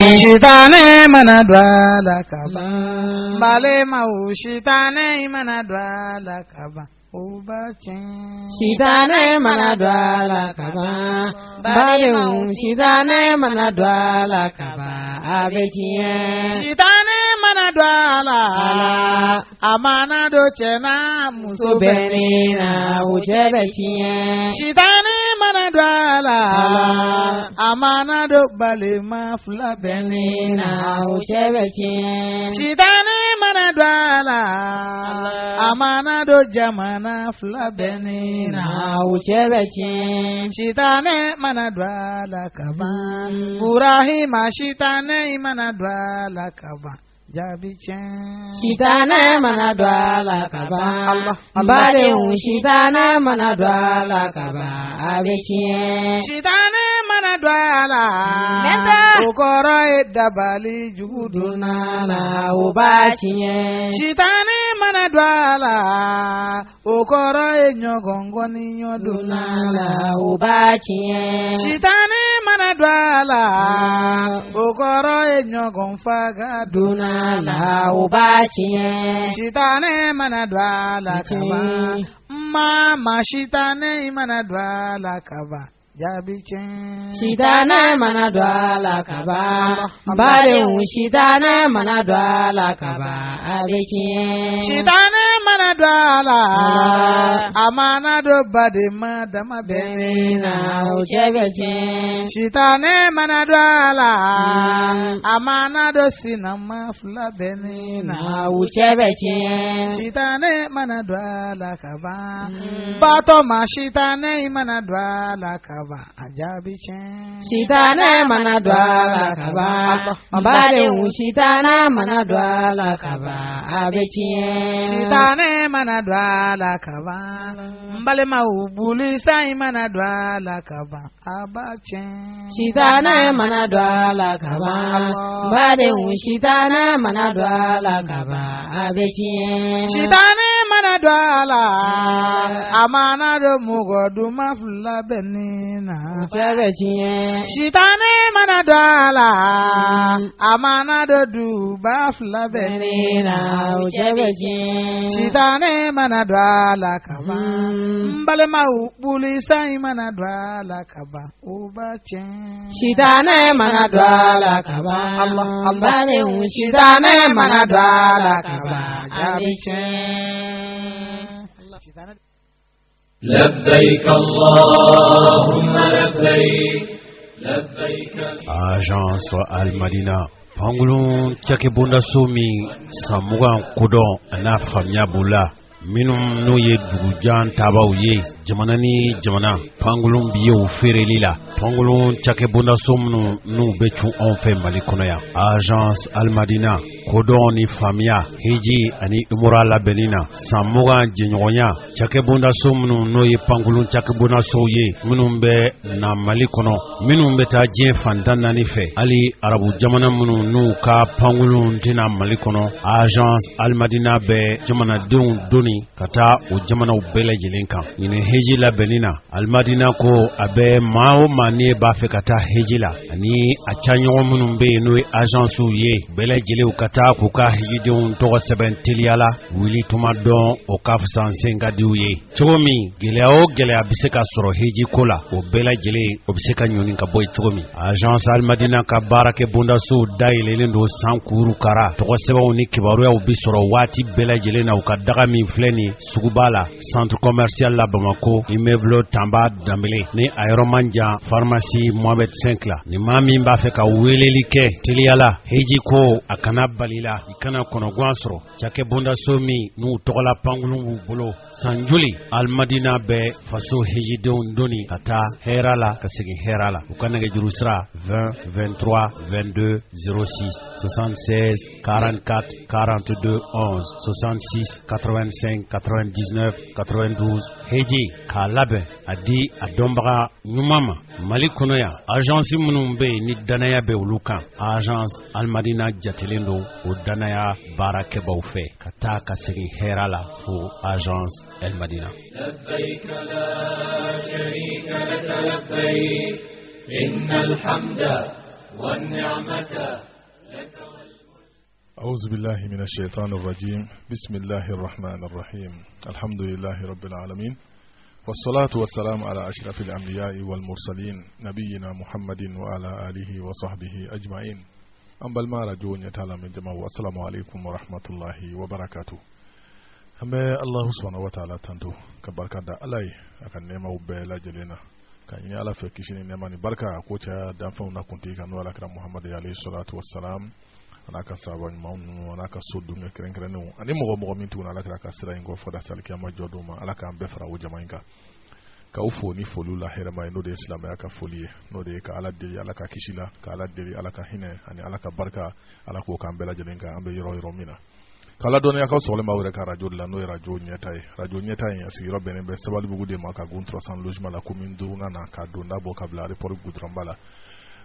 Shitane mana dwala kaba bale mau shitane mana dwala kaba ubachen shitane mana dwala kaba bale mau shitane mana dwala kaba abechiye shitane mana dwala amana do chena muso benina uchebechiye shitane mana dwala amana do bale ma fula benina uchebechiye shitane mana dwala amana do jamana fula benina uchebechiye shitane mana dwala kaba Burahima shitane mana dwala kaba jabi chen shitane mana dwala kaba bale shitane mana dwala kaba abechiye shitane mana dwala ukoro edabali juguduna la ubachiye shitane mana dwala ukoro enyogongo ni nyoduna la ubachiye shitane mana dwala ukoro enyogonfaga duna la ubachiye shitane mana dwala kaba mama shitane mana dwala kaba jabi chen shitane mana dwala kaba bale shitane mana dwala kaba abechiye shitane mana dwala amana do bade madama benina uchebechiye shitane mana dwala amana do sinama fula benina uchebechiye shitane mana dwala kaba bato ma shitane mana dwala kaba ajabi chen shitane mana dwala kaba bale shitane mana dwala kaba abechiye shitane mana dwala kaba mbale maubuli sai mana dwala kaba abachen shitane mana dwala kaba bale shitane mana dwala kaba abechiye shitane mana dwala amana do mugodu mafula benina uchebechiye shitane mana dwala amana do du bafula benina uchebechiye shitane mana dwala kaba mbale maubuli sai mana dwala kaba ubachen shitane mana dwala kaba bale shitane mana dwala kaba abechiye لبيك اللهم لبيك لبيك Agence Al-Madina Pangulun Tchake Bunda Somi Samugan Kodon Ana Famia Bula Minum Noye Dugujan Tabaou Ye Jamana ni jamana Pangulun Biyo Fereli la Pangulun Tchake Bunda Somnu Nou Bechu on fait Mali Konoya Agence Al-Madina Kodon ni Famia Hiji ani Umura la Benina Samugan Jenyonya Tchake Bunda Somnu Noye Pangulun Tchake Bunda Soye Minum Be na Mali Kono Minum Be ta Jen Fandana ni fe Ali Arabu Jamana Munu Nou ka Pangulun Tina Mali Kono Agence Al-Madina Be Jamana Dun Doni Kata o Jamana Ubele Jelinkan Yine Heji la Benina Al-Madina ko abe mao mane ba fe kata heji la ani achanyo munum be no agence ye bele jele ukata ko ka heji don to seben tiliala wili tuma don o ka fsanse ngadi ye chomi gele abiseka soro heji kola o bele jele obiseka nyoni ka boy chomi agence Al-Madina ka barake bunda so daile ndo sankuru kara to seben ni kibaru ya obisoro wati bele jele na ukadaga mi fleni sugubala centre commercial la Bamako immeuble Tamba Dambele ni Aeromanja pharmacie Mohamed 5 la ni mami mba fe ka weleli ke tiliala heji ko akana balila ikana kono gwansro chake bunda somi nu tokola pangulu bolo sanjuli Al-Madina be faso heji doni kata herala kasigi herala ukana ge jurusra 20 23 22 06 76 44 42 11 66 85 99 92 heji kalabe adi adombaga nyumama Mali kono ya agence munum be ni danaya be ulukan agence Al-Madina jatelendo o danaya barake bawfe kata kasigi herala fu agence Al-Madina لبيك لا شريك لك لبيك إن الحمد والنعمة لك. أعوذ بالله من الشيطان الرجيم. بسم الله الرحمن الرحيم. الحمد لله رب العالمين، والصلاة والسلام على أشرف الأنبياء والمرسلين نبينا محمد وعلى آله وصحبه أجمعين. أمبال ما رجون يتعلم من جماعة. والسلام عليكم ورحمة الله وبركاته. أما الله سبحانه وتعالى تنتو كبركة دا ألاي أكن نيما وبيلا جلينا كان يني على فكيشين نيما نبركة أكوشا دانفونا كنتي كانوا على كرام محمد عليه الصلاة والسلام. anaka sabani maunu anaka sodu ne krenkrenu ani mogo mintu na alaka ka sira ingo foda salki ama joduma alaka ambe fara wo jamainga ka ufo ni folu la herema no de islam ya ka folie no de ka ala de alaka kishila ka ala de alaka hine ani alaka barka alaka ko kambela jelenga ambe yoro mina kala don ya ka sole mawre ka radio la no radio nyetai ya siro benembe sabali bugude maka gun 300 logement la commune duruna na ka donda bo kabla report gudrambala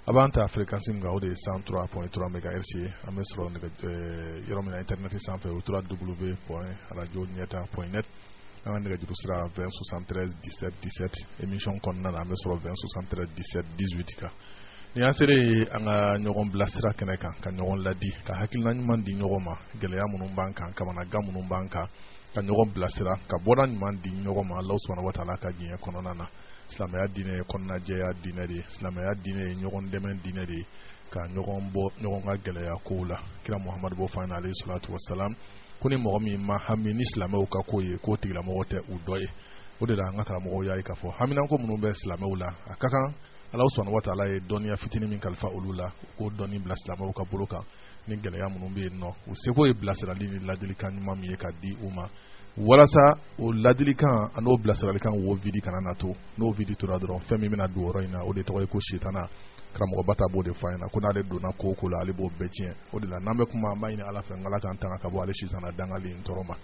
Abanta fréquence nga o de 103.3 MHz amesro ne yoromina internet sans fait www.radionieta.net anga jiru sira 2073 17 17 émission konna na amesro 2073 17 18 ka ni asere anga nyogon blasira keneka ka nyogon ladi ka hakilna nyman di nyogoma gele ya munun banka kama na gamunun banka ka nyogon blasira ka bodan nyman di nyogoma Allah subhanahu wa ta'ala ka giye konona na Islamaya dine konna jeya dine de Islamaya dine nyogon demen dine de ka nyogon bo nyogon ga gele ya kula kira Muhammad bo fa alayhi salatu wassalam kuni mo mi ma hammi Islamaya ka koye ko tigla mo wote udoye ode da ngaka mo yayi ka fo haminan ko munun be Islamaya la akaka Allah subhanahu wa ta'ala e doniya fitini min kalfa ulula ko doni bla Islamaya ka boloka ni gele ya munun be no o se ko e bla sira li ladili kan mami e ka di uma walasa o ladili kan ano blasirali kan wo vidi kana nato no vidi to radron femi mina duoro ina o de to ko shitana kramo bata bo de faina kuna le dona ko ko la libo betien o de la nambe kuma maini ala fa ngala kan tanga ka bo ale shitana dangali ntoroma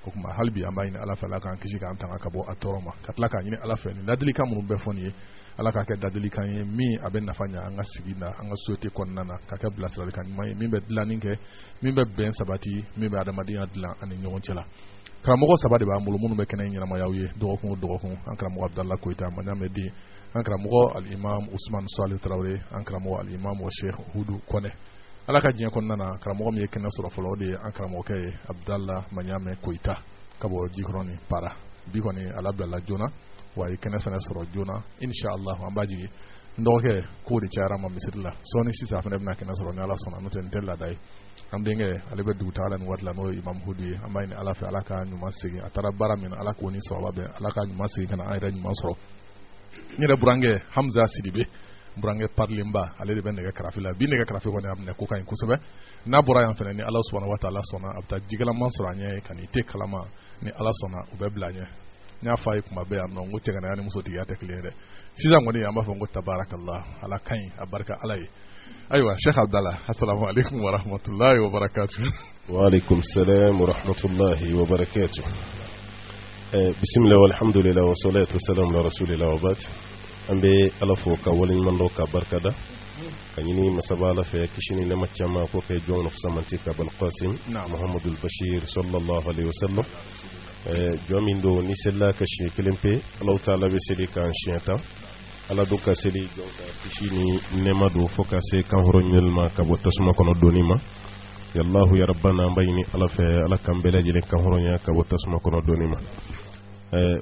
ko kuma halbi amaini ala fa la kan kishi kan tanga ka bo atoroma katla kan ni ala fa ni ladili kan mun be foni ala ka ke ladili kan mi aben nafanya anga sigina anga sote konnana ka ke blasirali kan mi be dlaninke mi be ben sabati mi be adamadiya dlan ani nyon chela Karamogo sabade ba mulu munu be kenen nyama yawye dogokun an karamogo Abdallah Koita manyame di an karamogo al imam Usman Salih Traoré an karamogo al imam wa Sheikh Hudu Kone alaka jinya konnana karamogo mi kenna sura folo de an karamogo ke Abdallah manyame Koita kabo jikroni para bikoni al Abdallah Jona wa kenna sana sura Jona inshallah ambaji ndoke ko de chara ma misilla soni sisa fa nebna kenna sura nyala sona no ten della dai amdenge alebe dutala ni watla no imam Hudu ambaini ala fa alaka nyuma sigi atara bara min alaka woni sawabe alaka nyuma sigi kana ayra nyuma soro nyere burange Hamza Sidibe burange parlimba alede ben daga karafila bi daga karafi ko ne amne ko kan kusube na burayan fene ni Allah subhanahu wa ta'ala sona abta jigala mansura anye kan te kalama ni Allah sona ubeblanye nya fay kuma be amno ngote kana yani muso tiya teklere siza ngoni amba fo ngota barakallah ala kain abarka alai أيوة شيخ عبد الله السلام عليكم ورحمة الله وبركاته. وعليكم السلام ورحمة الله وبركاته. بسم الله والحمد لله والصلاة والسلام على رسول الله وبعد. أم بألفوك أولين من لوك بركة. كنيني مسابالة في كشيني لما تجمع فوق جون في سمنتك بالقاسم محمد البشير صلى الله عليه وسلم. جوامين دو نسلا كشي كلمة الله تعالى بسلي كان شيئا. ala duka seli jonka kishini nema do foka se kan horonyel ma kabo tasuma kono donima yallahu ya rabbana bayni ala fe ala kambela jile kan horonya kabo tasuma kono donima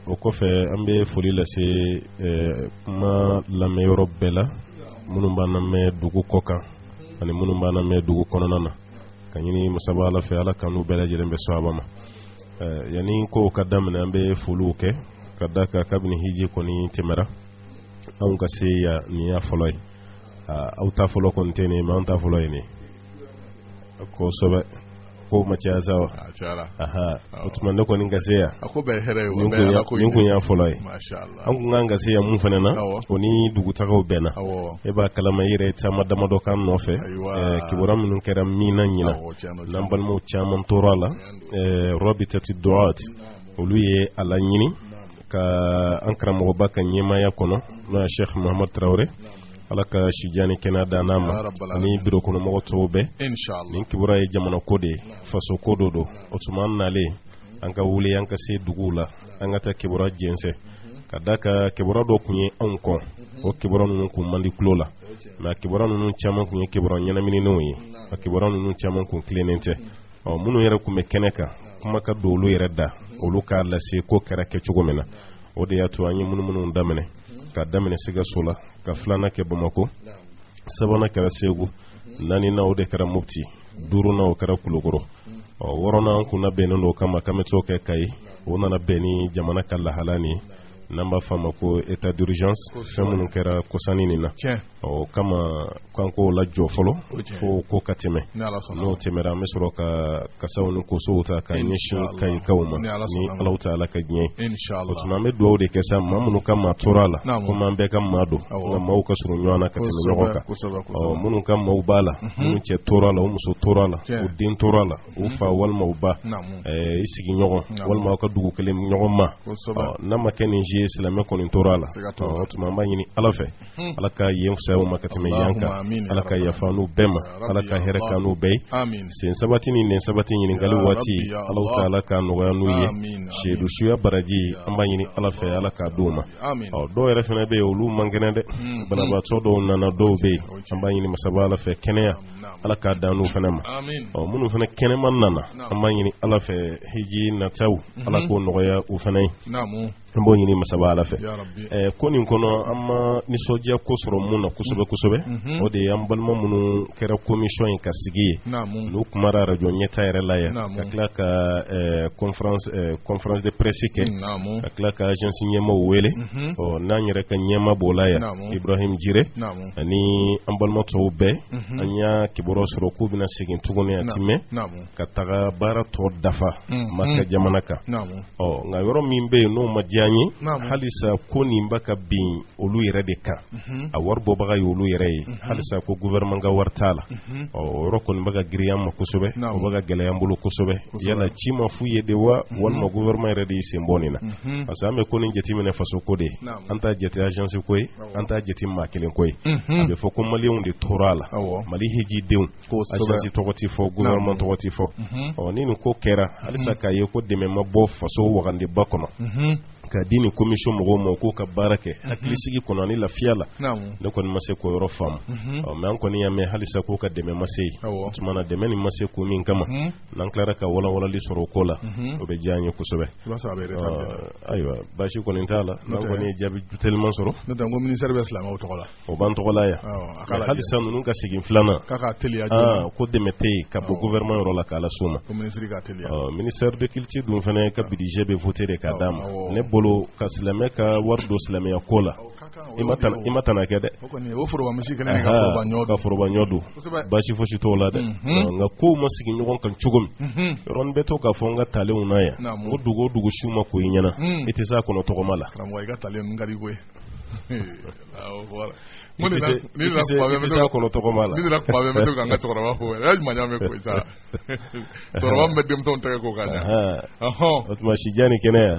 o ko fe ambe folila se ma la meyo bela munum bana me dugu koka ani munum bana me dugu kono nana kanyini musaba ala fe ala kanu bela jile be swabama yani ko kadamna ambe fuluke kadaka kabni hiji koni temera an ka se ya ni ya folo yi aw ta folo kon tene ma an ta folo yi ne ko sobe ko ma cha zawa aha utman ko ni ka se ya ako be here o be ala ko ni ya folo yi masha Allah an ko nga se ya mun fana na oni dugu ta ko bena e ba kalama yire ta madama do kan no fe ki boram nun keram mi nan nyina nan bal mo chaman torala rabitati duat oluye ala nyini ka ankram mo baka nyema ya kono na Sheikh Muhammad Traoré alaka shijani kenada nama ni biro kono mo tobe inshallah ni kibura e jamana kode faso kodo do otuman nale anka wuli anka se dugula angata kibura jense ka da ka kibara dɔ kun ye anw kɔ o kibara ninnu kun man di kulo la mais kibara ninnu caman kun ye kibara ɲɛnaminenw ye a kibara ninnu caman kun tilennen tɛ minnu yɛrɛ kun bɛ kɛnɛ kan kuma ka don olu yɛrɛ da olu k'a lase ko kɛra kɛ cogo min na o de y'a to an ye munumunu daminɛ ka daminɛ Sikaso la ka filanan kɛ Bamako sabanan kɛra Segu naaninan o de kɛra Mopti duurunan o kɛra Kulukoro wɔɔrɔnan an kunna bɛnnen don o kama k'an bɛ t'o kɛ Kayi o nana bɛn ni jamana ka lahala nin n'an b'a fɔ a ma ko état d'urgence fɛn minnu kɛra kɔsani nin na o kama k'an k'o lajɔ fɔlɔ fo ko ka tɛmɛ n'o tɛmɛra an bɛ sɔrɔ ka kasaw ni kosow ta ka ɲɛsin Kayikaw ma ni Alahu Taala ka diɲɛ o tuma an bɛ dugawu de kɛ sa maa minnu ka maa tora la komi an bɛɛ ka maa don nka maaw ka surun ɲɔgɔn na ka tɛmɛ ɲɔgɔn kan minnu ka maaw b'a la minnu cɛ tora la u muso tora la u den tora la u fa walima u ba i sigiɲɔgɔn walima aw ka dugu kelen ɲɔgɔn ma n'a ma kɛ nin ye silamɛ kɔni tora la o tuma an b'a ɲini Ala fɛ Ala ka yen fisaya u ma ka tɛmɛ yan kan Ala ka yafa n'u bɛɛ ma Ala ka hɛrɛ k'an n'u bɛɛ ye sen sabati ni nɛn sabati ɲininkali waati Alahu Taala ka nɔgɔya n'u ye seedu suya baraji an b'a ɲini Ala fɛ Ala k'a d'u ma dɔw yɛrɛ fana bɛ yen olu man kɛnɛ dɛ banabaatɔ dɔw nana dɔw bɛ yen an b'a ɲini masaba Ala fɛ kɛnɛya Ala k'a dan n'u fana ma minnu fana kɛnɛman nana an b'a ɲini Ala fɛ hiji nataw Ala k'o nɔgɔya u fana ye an b'o ɲini masaba Ala fɛ ko nin kɔnɔ an ma nisɔndiya ko sɔrɔ mun na kosɛbɛ kosɛbɛ o de ye an balima minnu kɛra commission in ka sigi ye n'u kumara radio ɲɛta yɛrɛ la yan ka tila ka conférence de presse kɛ ka tila ka agence ɲɛmaaw wele n'an yɛrɛ ka ɲɛmaa b'o la yan Ibrahim Jire ani an balima tɔw bɛɛ an y'a kibaruya sɔrɔ k'u bɛna segin tuguni a ti mɛn ka taga baara tɔ dafa Maka jamana kan nka yɔrɔ min bɛ yen n'o ma diya an ye halisa ko nin bɛ ka bin olu yɛrɛ de kan a wari bɔbaga ye olu yɛrɛ ye halisa ko gouvernement ka wari t'a la o yɔrɔ kɔni bɛ ka girinya an ma kosɛbɛ o bɛ ka gɛlɛya an bolo kosɛbɛ yala ci ma f'u ye de wa walima gouvernement yɛrɛ de y'i sen bɔ nin na parce que an bɛ ko nin jateminɛ faso ko de an t'a jate agence ko ye an t'a jate maa kelen ko ye a bɛ fɔ ko maliyɛnw de tora a la Mali hejidenw agence tɔgɔ tɛ fɔ gouvernement tɔgɔ tɛ fɔ ni nin ko kɛra halisa k'a ye ko dɛmɛ ma bɔ faso wagandiba kɔnɔ ka di ni commission mɔgɔw ma k'u ka baara kɛ hakilisigi kɔnɔ ani lafiya la ne kɔni ma se k'o yɔrɔ faamu mais an kɔni y'a mɛn halisa k'u ka dɛmɛ ma se yen tuma na dɛmɛ nin ma se kun min kama n'an tilara ka walawalali sɔrɔ o ko la o bɛ diya an ye kosɛbɛ ayiwa baasi kɔni t'a la n'an kɔni ye jaabi teliman sɔrɔ ne tɛ n ko ministère bɛ silamɛw tɔgɔ la o b'an tɔgɔ la yan halisa ninnu ka segin filanan ko dɛmɛ tɛ yen ka bɔ gouvernement yɔrɔ la k'a las'u ma ministère de culture dun fana ka budget bɛ voter de k'a d'a ma ne bolo ka silamɛ ka wari don silamɛya ko la i ma tana kɛ dɛ ka foroba ɲɔ don baasi fosi t'o la dɛ nka kow ma sigi ɲɔgɔn kan cogo min yɔrɔnin bɛ to k'a fɔ n ka talenw na yan o dugu su ma ko i ɲɛna i tɛ se a kɔnɔ tɔgɔma la i ka talen ka di koyi i tɛ se a kɔnɔ tɔgɔma la ni nana kuma bɛ n bɛ to ka n ka cɛkɔrɔba fo yɛrɛ jumɛn y'a mɛn koyi sa cɛkɔrɔba min bɛ denmisɛnw tɛgɛ ko ka ɲɛ o tuma sijan ni kɛnɛya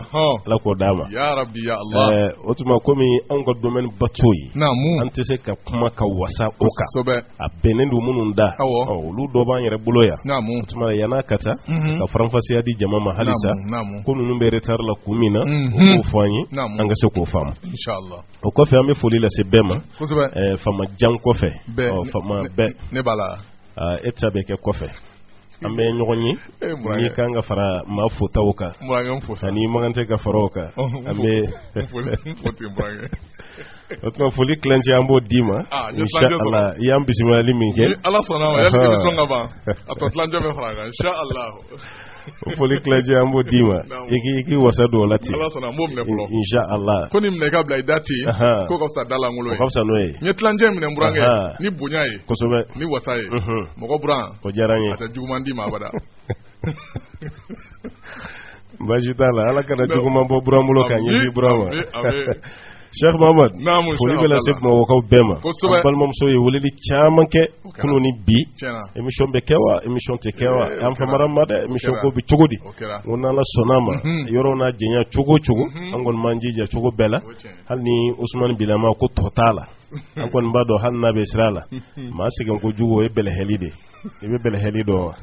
Ala k'o d'a ma ya Rabbi ya Allah o tuma komi anw ka domaine ba t'o ye an tɛ se ka kuma ka wasa o kan a bɛnnen don minnu da olu dɔ b'an yɛrɛ bolo yan o tuma yan'a ka taa ka faranfasiya di jama ma halisa ko ninnu bɛ retard la kun min na o k'o fɔ an ye an ka se k'o faamu o kɔfɛ an bɛ foli lase bɛɛ ma fama jan kɔfɛ fama bɛɛ ne b'a la e tɛ bɛ kɛ kɔfɛ an bɛ ɲɔgɔn ye n'i kan ka fara maa fotaw kan ani magan tɛ ka fara o kan an bɛ o tuma foli tilancɛ an b'o d'i ma inshallah i y'an bisimilali min kɛ Ala sɔnna ma yanni émission ka ban a tɔ tilancɛ bɛ fara a kan inshallah o foli tilancɛ an b'o d'i ma i k'i wasa don o la ten Ala sɔnna n b'o minɛ fɔlɔ inshallah ko ni minɛ ka bila i da ten ko ka fisa da lankolon ye o ka fisa n'o ye n ye tilancɛ minɛ n burankɛ ni bonya ye kosɛbɛ ni wasa ye mɔgɔ buran o diyara n ye a tɛ juguman d'i ma abada baasi t'a la Ala kana juguman bɔ buran bolo k'a ɲɛsin buran ma Cheikh Mohamad foli bɛ lase Bamakɔkaw bɛɛ ma an balimamuso ye weleli caman kɛ kunun ni bi émission bɛ kɛ wa émission tɛ kɛ wa an famara ma dɛ émission ko bɛ cogo di n n'Ala sɔnna ma yɔrɔ n'a jɛnya cogo cogo an kɔni b'an jija cogo bɛɛ la hali ni Usumani Bilama ko tɔ t'a la an kɔni b'a dɔn hali n'a bɛ sira la maa sɛgɛn kojugu o ye bɛlɛhɛli de i bɛ bɛlɛhɛli dɔn wa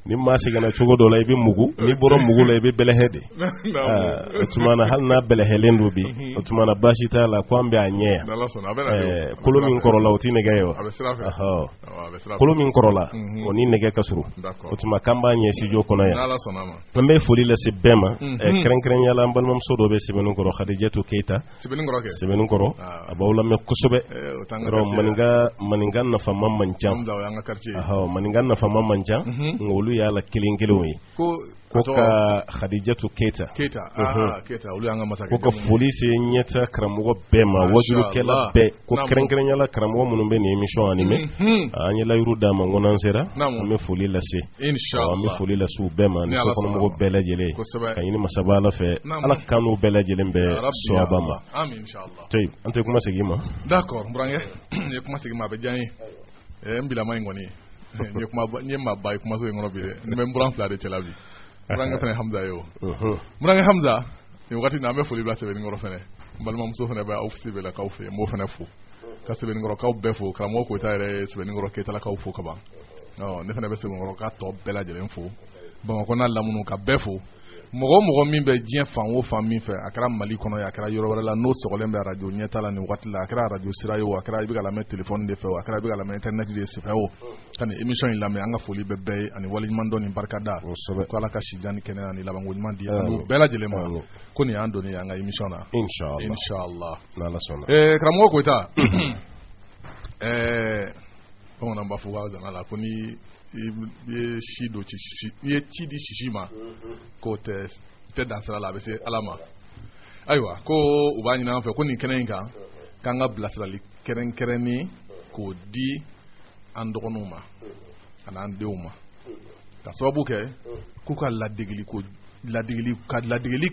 ni ma sigana cogo dɔ la i bɛ mugu ni bɔra mugu la i bɛ bɛlɛhɛ de o tuma na hali n'a bɛlɛhɛlen do bi o tuma na baasi t'a la ko an bɛ a ɲɛ yan kolo min kɔrɔla o tɛ nɛgɛ ye wa kolo min kɔrɔla o ni nɛgɛ ka surun o tuma k'an b'a ɲɛ studio kɔnɔ yan an bɛ foli lase bɛɛ ma kɛrɛnkɛrɛnya la an balimamuso dɔ bɛ Sɛbɛninkɔrɔ Khadijatu Keita Sɛbɛninkɔrɔ a b'aw lamɛn kosɛbɛ maninka nafama man ca maninka nafama man ca nka olu y'a la kelen kelenw ye ko ka Khadijatu Keita ko ka foli se ɲɛta karamɔgɔ bɛɛ ma wajulukɛla bɛɛ ko kɛrɛnkɛrɛnya la karamɔgɔ minnu bɛ nin émission animé an ye layiru d'a ma ko n'an sera an bɛ foli lase an bɛ foli lase u bɛɛ ma ni sokɔnɔmɔgɔw bɛɛ lajɛlen ka ɲini masaba Ala fɛ Ala kan n'u bɛɛ lajɛlen bɛ sɔaba ma toyi an tɛ kuma segin ma d'accord Burankɛ n ye kuma segin ma a bɛ diya n ye n bilama in kɔni n ye maa ba ye kumaso in kɔnɔ bi dɛ n bɛ n buran 2 de cɛla bi Burankɛ fana Hamza ye o Burankɛ Hamza nin wagati na an bɛ foli bila Sɛbɛninkɔrɔ fana n balimamuso fana bɛ office bɛ la k'aw fɛ n b'o fana fo ka Sɛbɛninkɔrɔkaw bɛɛ fo karamɔgɔ Koyita yɛrɛ Sɛbɛninkɔrɔ Keyitalakaw fo ka ban ne fana bɛ Sɛbɛninkɔrɔ ka tɔ bɛɛ lajɛlen fo Bamakɔ n'a lamunu ka bɛɛ fo mɔgɔ mɔgɔ min bɛ diɲɛ fan o fan min fɛ a kɛra Mali kɔnɔ ye a kɛra yɔrɔ wɛrɛ la n'o sɔgɔlen bɛ radio ɲɛta la nin wagati la a kɛra radio sira ye o a kɛra i bɛ ka lamɛn téléphone de fɛ o a kɛra i bɛ ka lamɛn internet de fɛ o ka nin émission in lamɛn an ka foli bɛ bɛɛ ye ani waleɲuman dɔn ni barikada ko Ala ka sijan ni kɛnɛya ni labanko ɲuman di an bɛɛ lajɛlen ma ko nin y'an donni an ka émission na inshallah karamɔgɔ Koyita bamananw b'a fɔ k'a zana la ko ni i ye ci di sisi ma k'o tɛ dan sira la a bɛ se Ala ma ayiwa ko u b'a ɲini an fɛ ko nin kɛnɛ in kan k'an ka bilasirali kɛrɛnkɛrɛnnen k'o di an dɔgɔninw ma a n'an denw ma ka sababu kɛ k'u ka ladegeli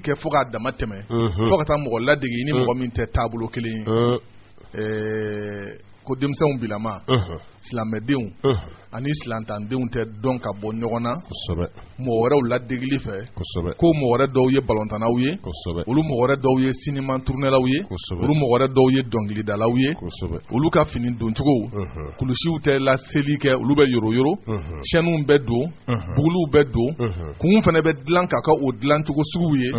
kɛ fo k'a dama tɛmɛ fo ka taa mɔgɔ ladege ni mɔgɔ min tɛ taabolo kelen ye ko denmisɛnw bilama silamɛdenw ani silantandenw tɛ dɔn ka bɔ ɲɔgɔn na mɔgɔ wɛrɛw ladegeli fɛ ko mɔgɔ wɛrɛ dɔw ye balɔntanaw ye olu mɔgɔ wɛrɛ dɔw ye sinima tournelaw ye olu mɔgɔ wɛrɛ dɔw ye dɔnkilidalaw ye olu ka fini doncogow kulusiw tɛ laseli kɛ olu bɛ yoro chaînew bɛ don buguluw bɛ don kun fana bɛ dilan k'a ka o dilancogo suguw ye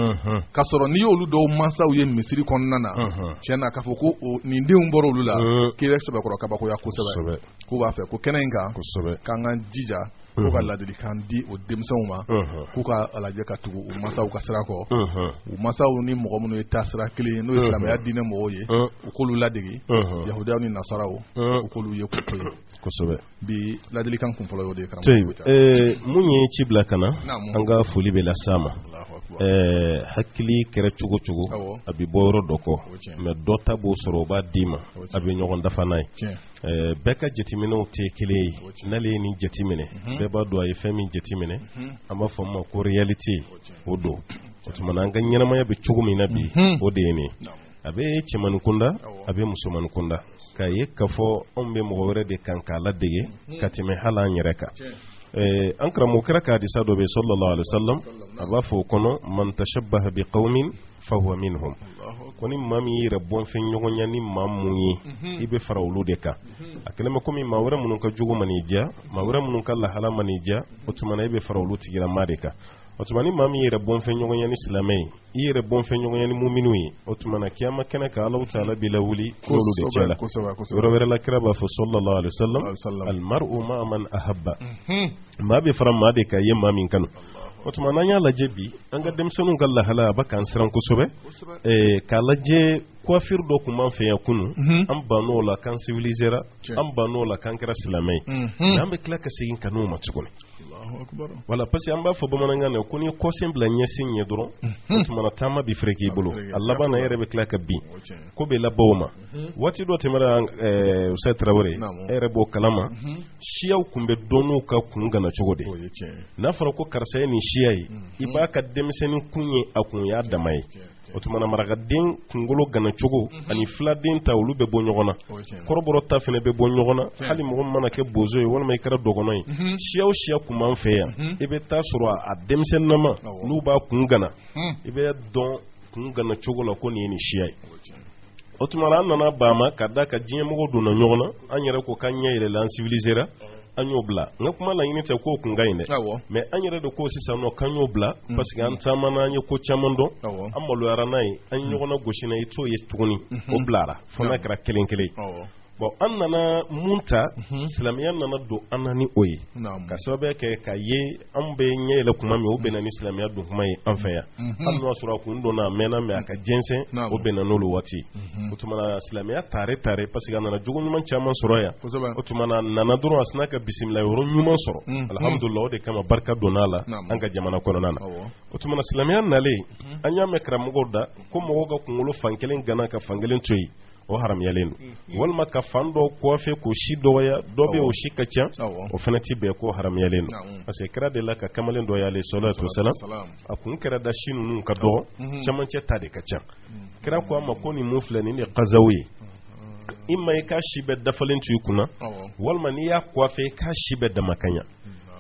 ka sɔrɔ n'i y'olu dɔw mansaw ye misiri kɔnɔna na tiɲɛ na k'a fɔ ko nin denw bɔra olu la k'i bɛ sɛbɛkɔrɔ kabakoya kosɛbɛ k'u b'a fɛ ko kɛnɛ in kan k'an ka jija k'u ka ladilikan di o denmisɛnw ma k'u ka lajɛ ka tugu u mansaw ka sira kɔ u mansaw ni mɔgɔ minnu ye taa sira kelen n'o ye silamɛya diinɛ mɔgɔw ye u k'olu ladege yahudiyaw ni nasaraw u k'olu ye k'u to ye kosɛbɛ bi ladilikan kun fɔlɔ y'o de ye karamɔgɔ mun ye ci bila ka na an ka foli bɛ las'a ma hakili kɛra cogo cogo a bɛ bɔ yɔrɔ dɔ kɔ mais dɔ ta b'o sɔrɔ o b'a d'i ma a bɛ ɲɔgɔn dafa n'a ye bɛɛ ka jateminɛw tɛ kelen ye n'ale ye nin jateminɛ bɛɛ b'a dɔn a ye fɛn min jateminɛ an b'a fɔ ma ko réalité o don o tuma na an ka ɲɛnamaya bɛ cogo min na bi o de ye nin a bɛ cɛmani kunda a bɛ musomani kunda k'a ye k'a fɔ anw bɛ mɔgɔ wɛrɛ de kan k'a ladege ka tɛmɛ hali an yɛrɛ kan an karamɔgɔ kɛra ka hadisa dɔ bɛ sallallahu alaihi wasallam a b'a fɔ o kɔnɔ man tashabbaha bi qawmin fahuwa minhum ko ni maa min yɛrɛ bɔnfɛn ɲɔgɔnya ni maa mun ye i bɛ fara olu de kan a kɛlen bɛ komi maa wɛrɛ minnu ka jugu man'i diya maa wɛrɛ minnu ka lahala man'i diya o tuma na i bɛ fara olu tigilama de kan o tuma ni maa min yɛrɛ bɔnfɛn ɲɔgɔnya ni silamɛ ye i yɛrɛ bɔnfɛn ɲɔgɔnya ni muminu ye o tuma na kiyama kɛnɛ kan Alahu Taala b'i lawuli n'olu de cɛ la yɔrɔ wɛrɛ la kira b'a fɔ sallallahu alaihi wasallam almar'u ma'a man ahabba maa bɛ fara maa de kan i ye maa min kanu o tuma n'an y'a lajɛ bi an ka denmisɛnninw ka lahala a bɛ k'an siran kosɛbɛ k'a lajɛ coiffure dɔ tun b'an fɛ yan kunun an bann'o la k'an civilisera an bann'o la k'an kɛra silamɛ ye mais an bɛ tila ka segin ka n'o ma tuguni wala parce que an b'a fɔ bamanankan na ko ni kɔsen bila ɲɛsin ɲɛ dɔrɔn o tuma na taama bɛ fere k'i bolo a laban na yɛrɛ bɛ tila ka bin ko bɛ labɔ o ma waati dɔ tɛmɛra Usayi Tarawele e yɛrɛ b'o kalama siyaw tun bɛ dɔn n'u ka kun gana cogo de n'a fɔra ko karisa ye nin siya ye i b'a ka denmisɛnnin kun ye a kun y'a dama ye o tuma na marakaden kunkolo gana cogo ani filaden ta olu bɛ bɔ ɲɔgɔn na kɔrɔbɔrɔ ta fana bɛ bɔ ɲɔgɔn na hali mɔgɔ min mana kɛ bozo ye walima i kɛra dɔgɔnɔ ye siya o siya kun b'an fɛ yan i bɛ taa sɔrɔ a denmisɛnninama n'u b'a kun gana i bɛ dɔn kun gana cogo la ko nin ye nin siya ye o tuma na an nana ban ma ka da ka diɲɛ mɔgɔw donna ɲɔgɔn na an yɛrɛ ko k'an ɲɛ yɛlɛla an civilisera an y'o bila nka kuma laɲini tɛ k'o kun ka ɲi dɛ mais an yɛrɛ de ko sisan nɔ k'an y'o bila parce que an taamana an ye ko caman dɔn an maloyara n'a ye an ye ɲɔgɔn na gosi na i t'o ye tuguni o bilara fo n'a kɛra kelen kelen bon an nana mun ta silamɛya nana don an na ni o ye ka sababu kɛ ka ye an bɛ ɲɛ yɛlɛ kuma min o bɛnna ni silamɛya don kuma ye an fɛ yan hali n'o y'a sɔrɔ a kun donna a mɛnna mais a ka jɛnsɛn o bɛnna n'olu waati o tuma na silamɛya tare parce que a nana jogo ɲuman caman sɔrɔ yan o tuma na nana dɔrɔn a sina ka bisimila yɔrɔ ɲuman sɔrɔ alhamdulillah o de kama barika donna a la an ka jamana kɔnɔna na o tuma na silamɛya nalen an y'a mɛn karamɔgɔw da ko mɔgɔw ka kunkolo fankelen gana ka fankelen to yen o haramuyalen don walima ka fan dɔ kɔfɛ k'o si dɔgɔya dɔ bɛ o si ka ca o fana ti bɛn ko haramuyalen don parce que kira de la ka kamalen dɔ y'ale salatu wasalam a kun kɛra da si ninnu ka dɔgɔ camancɛ ta de ka ca kira ko a ma ko nin mun filɛ nin de ye qazaw ye i ma i ka si bɛɛ dafalen to i kunna walima n'i y'a kɔfɛ i ka si bɛɛ damakanya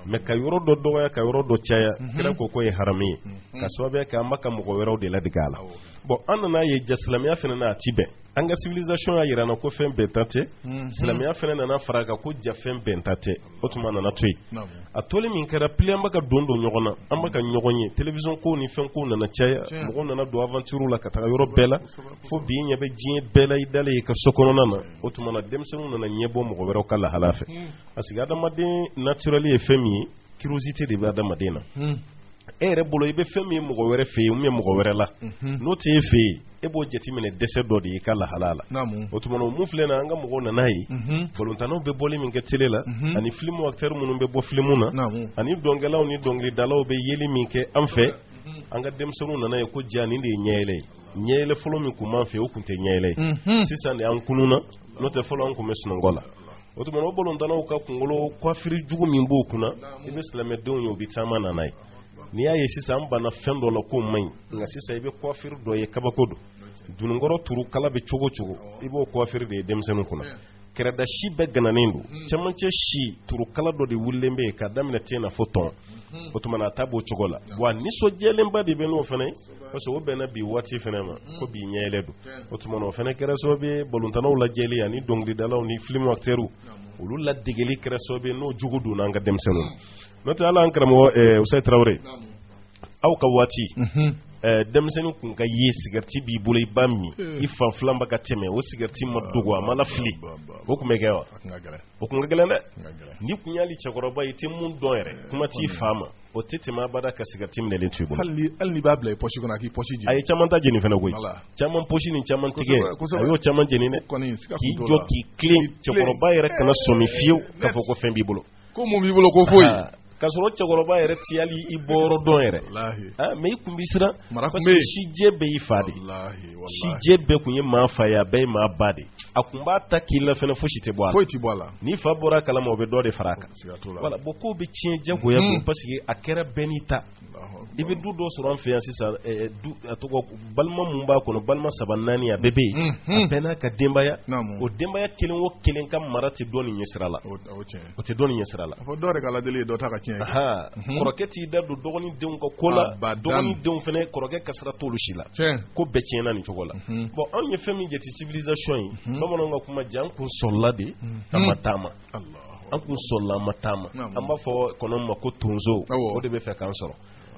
mais ka yɔrɔ dɔ dɔgɔya ka yɔrɔ dɔ caya kira ko k'o ye haramu ye ka sababu kɛ an b'a ka mɔgɔ wɛrɛw de ladege a la bon an nana ye ja silamɛya fana na a ti bɛn an ka civilisation y'a yira na ko fɛn bɛn ta tɛ silamɛya fana nana fara kan ko ja fɛn bɛn ta tɛ o tuma nana to yen a toli min kɛra pili an b'a ka don ɲɔgɔn na an b'a ka ɲɔgɔn ye télévision ko ni fɛn ko nana caya mɔgɔw nana don aventure la ka taga yɔrɔ bɛɛ la fo bi ɲɛ bɛ diɲɛ bɛɛ la i dalen i ka so kɔnɔna na o tuma na denmisɛnninw nana ɲɛ bɔ mɔgɔ wɛrɛw ka lahala fɛ parce que adamaden naturel ye fɛn min ye curiosité de bɛ adamaden na e yɛrɛ bolo i bɛ fɛn min ye mɔgɔ wɛrɛ fɛ yen ou bien mɔgɔ wɛrɛ la n'o tɛ e fɛ yen e b'o jateminɛ dɛsɛ dɔ de ye i ka lahala la o tuma na o mun filɛ na an ka mɔgɔw nana ye volontaires bɛ bɔli min kɛ télé la ani film acteurs minnu bɛ bɔ film na ani dɔnkɛlaw ni dɔnkilidalaw bɛ yeli min kɛ an fɛ an ka denmisɛnninw nana ye ko ja nin de ye ɲɛyɛlɛ ye ɲɛyɛlɛ fɔlɔ min kun b'an fɛ o kun tɛ ɲɛyɛlɛ ye sisan de an kununa n'o tɛ fɔlɔ an kun bɛ sunɔgɔ la o tuma na o balontannaw ka kunkolo coiffure jugu min b'o kunna i bɛ silamɛdenw ye o bɛ caman nana ye n'i y'a ye sisan an banna fɛn dɔ la k'o man ɲi nka sisan i bɛ coiffure dɔ ye kabako don dununkɔrɔ turu kala bɛ cogo cogo i b'o coiffure de ye denmisɛnninw kunna kɛrɛda si bɛɛ gananen don camancɛ si turu kala dɔ de wulilen bɛ yen k'a daminɛ ten na fo tɔn o tuma na a ta b'o cogo la wa nisɔndiyɛlenba de bɛ n'o fana ye parce que o bɛnna bi waati fana ma ko bi ɲɛyɛlɛ don o tuma na o fana kɛra sababu ye balontannaw lajɛli ani dɔnkilidalaw ni film acteurs olu ladegeli kɛra sababu ye n'o jugu donna an ka denmisɛnninw n'o tɛ ala an karamɔgɔ Usayi Tarawele aw ka waati denmisɛnnin kun ka ye sigareti b'i bolo i b'a min i fan filan b'a ka tɛmɛ o sigareti ma dogo a ma lafili o kun bɛ kɛ wa o kun ka gɛlɛn dɛ ni kun y'ali cɛkɔrɔba i tɛ mun dɔn yɛrɛ kuma t'i fa ma o tɛ tɛmɛ abada ka sigareti minɛlen to i bolo hali n'i b'a bila i poche kɔnɔ a k'i poche jeni a ye caman ta jeni fana koyi caman poche ni caman tigɛ a y'o caman jeni dɛ k'i jɔ k'i tilen cɛkɔrɔba yɛrɛ kana sɔmi fiyewu k'a fɔ ko fɛn b'i bolo ko mun b'i bolo ko foyi k'a sɔrɔ cɛkɔrɔba yɛrɛ ti hali i bɔyɔrɔ dɔn yɛrɛ mais i kun bɛ siran parce que sijɛ bɛɛ y'i fa de sijɛ bɛɛ kun ye maa fa ye a bɛɛ ye maa ba de a kun b'a ta k'i la fɛnɛ fosi tɛ bɔ a la n'i fa bɔra a kalama o bɛ dɔ de fara a kan voilà bon k'o bɛ tiɲɛ jagoya don parce que a kɛra bɛɛ n'i ta i bɛ du dɔ sɔrɔ an fɛ yan sisan a tɔgɔ balima mun b'a kɔnɔ balima 3 4 a bɛɛ bɛ yen a bɛɛ n'a ka denbaya o denbaya kelen o kelen ka mara tɛ dɔ ni ɲɛ sira la o tɛ dɔ ni ɲɛ sira la fɔ dɔ yɛrɛ ka ladeli ye dɔ ta ka kɔrɔkɛ t'i da don dɔgɔnin denw ka ko la dɔgɔnin denw fana kɔrɔkɛ kasara t'olu si la ko bɛɛ tiɲɛna nin cogo la bon anw ye fɛn min jate civilisation ye bamananw ka kuma ja an kun sɔrɔla de a ma taama an kun sɔrɔla a ma taama an b'a fɔ kɔnɔ ma ko tonso o de bɛ fɛ k'an sɔrɔ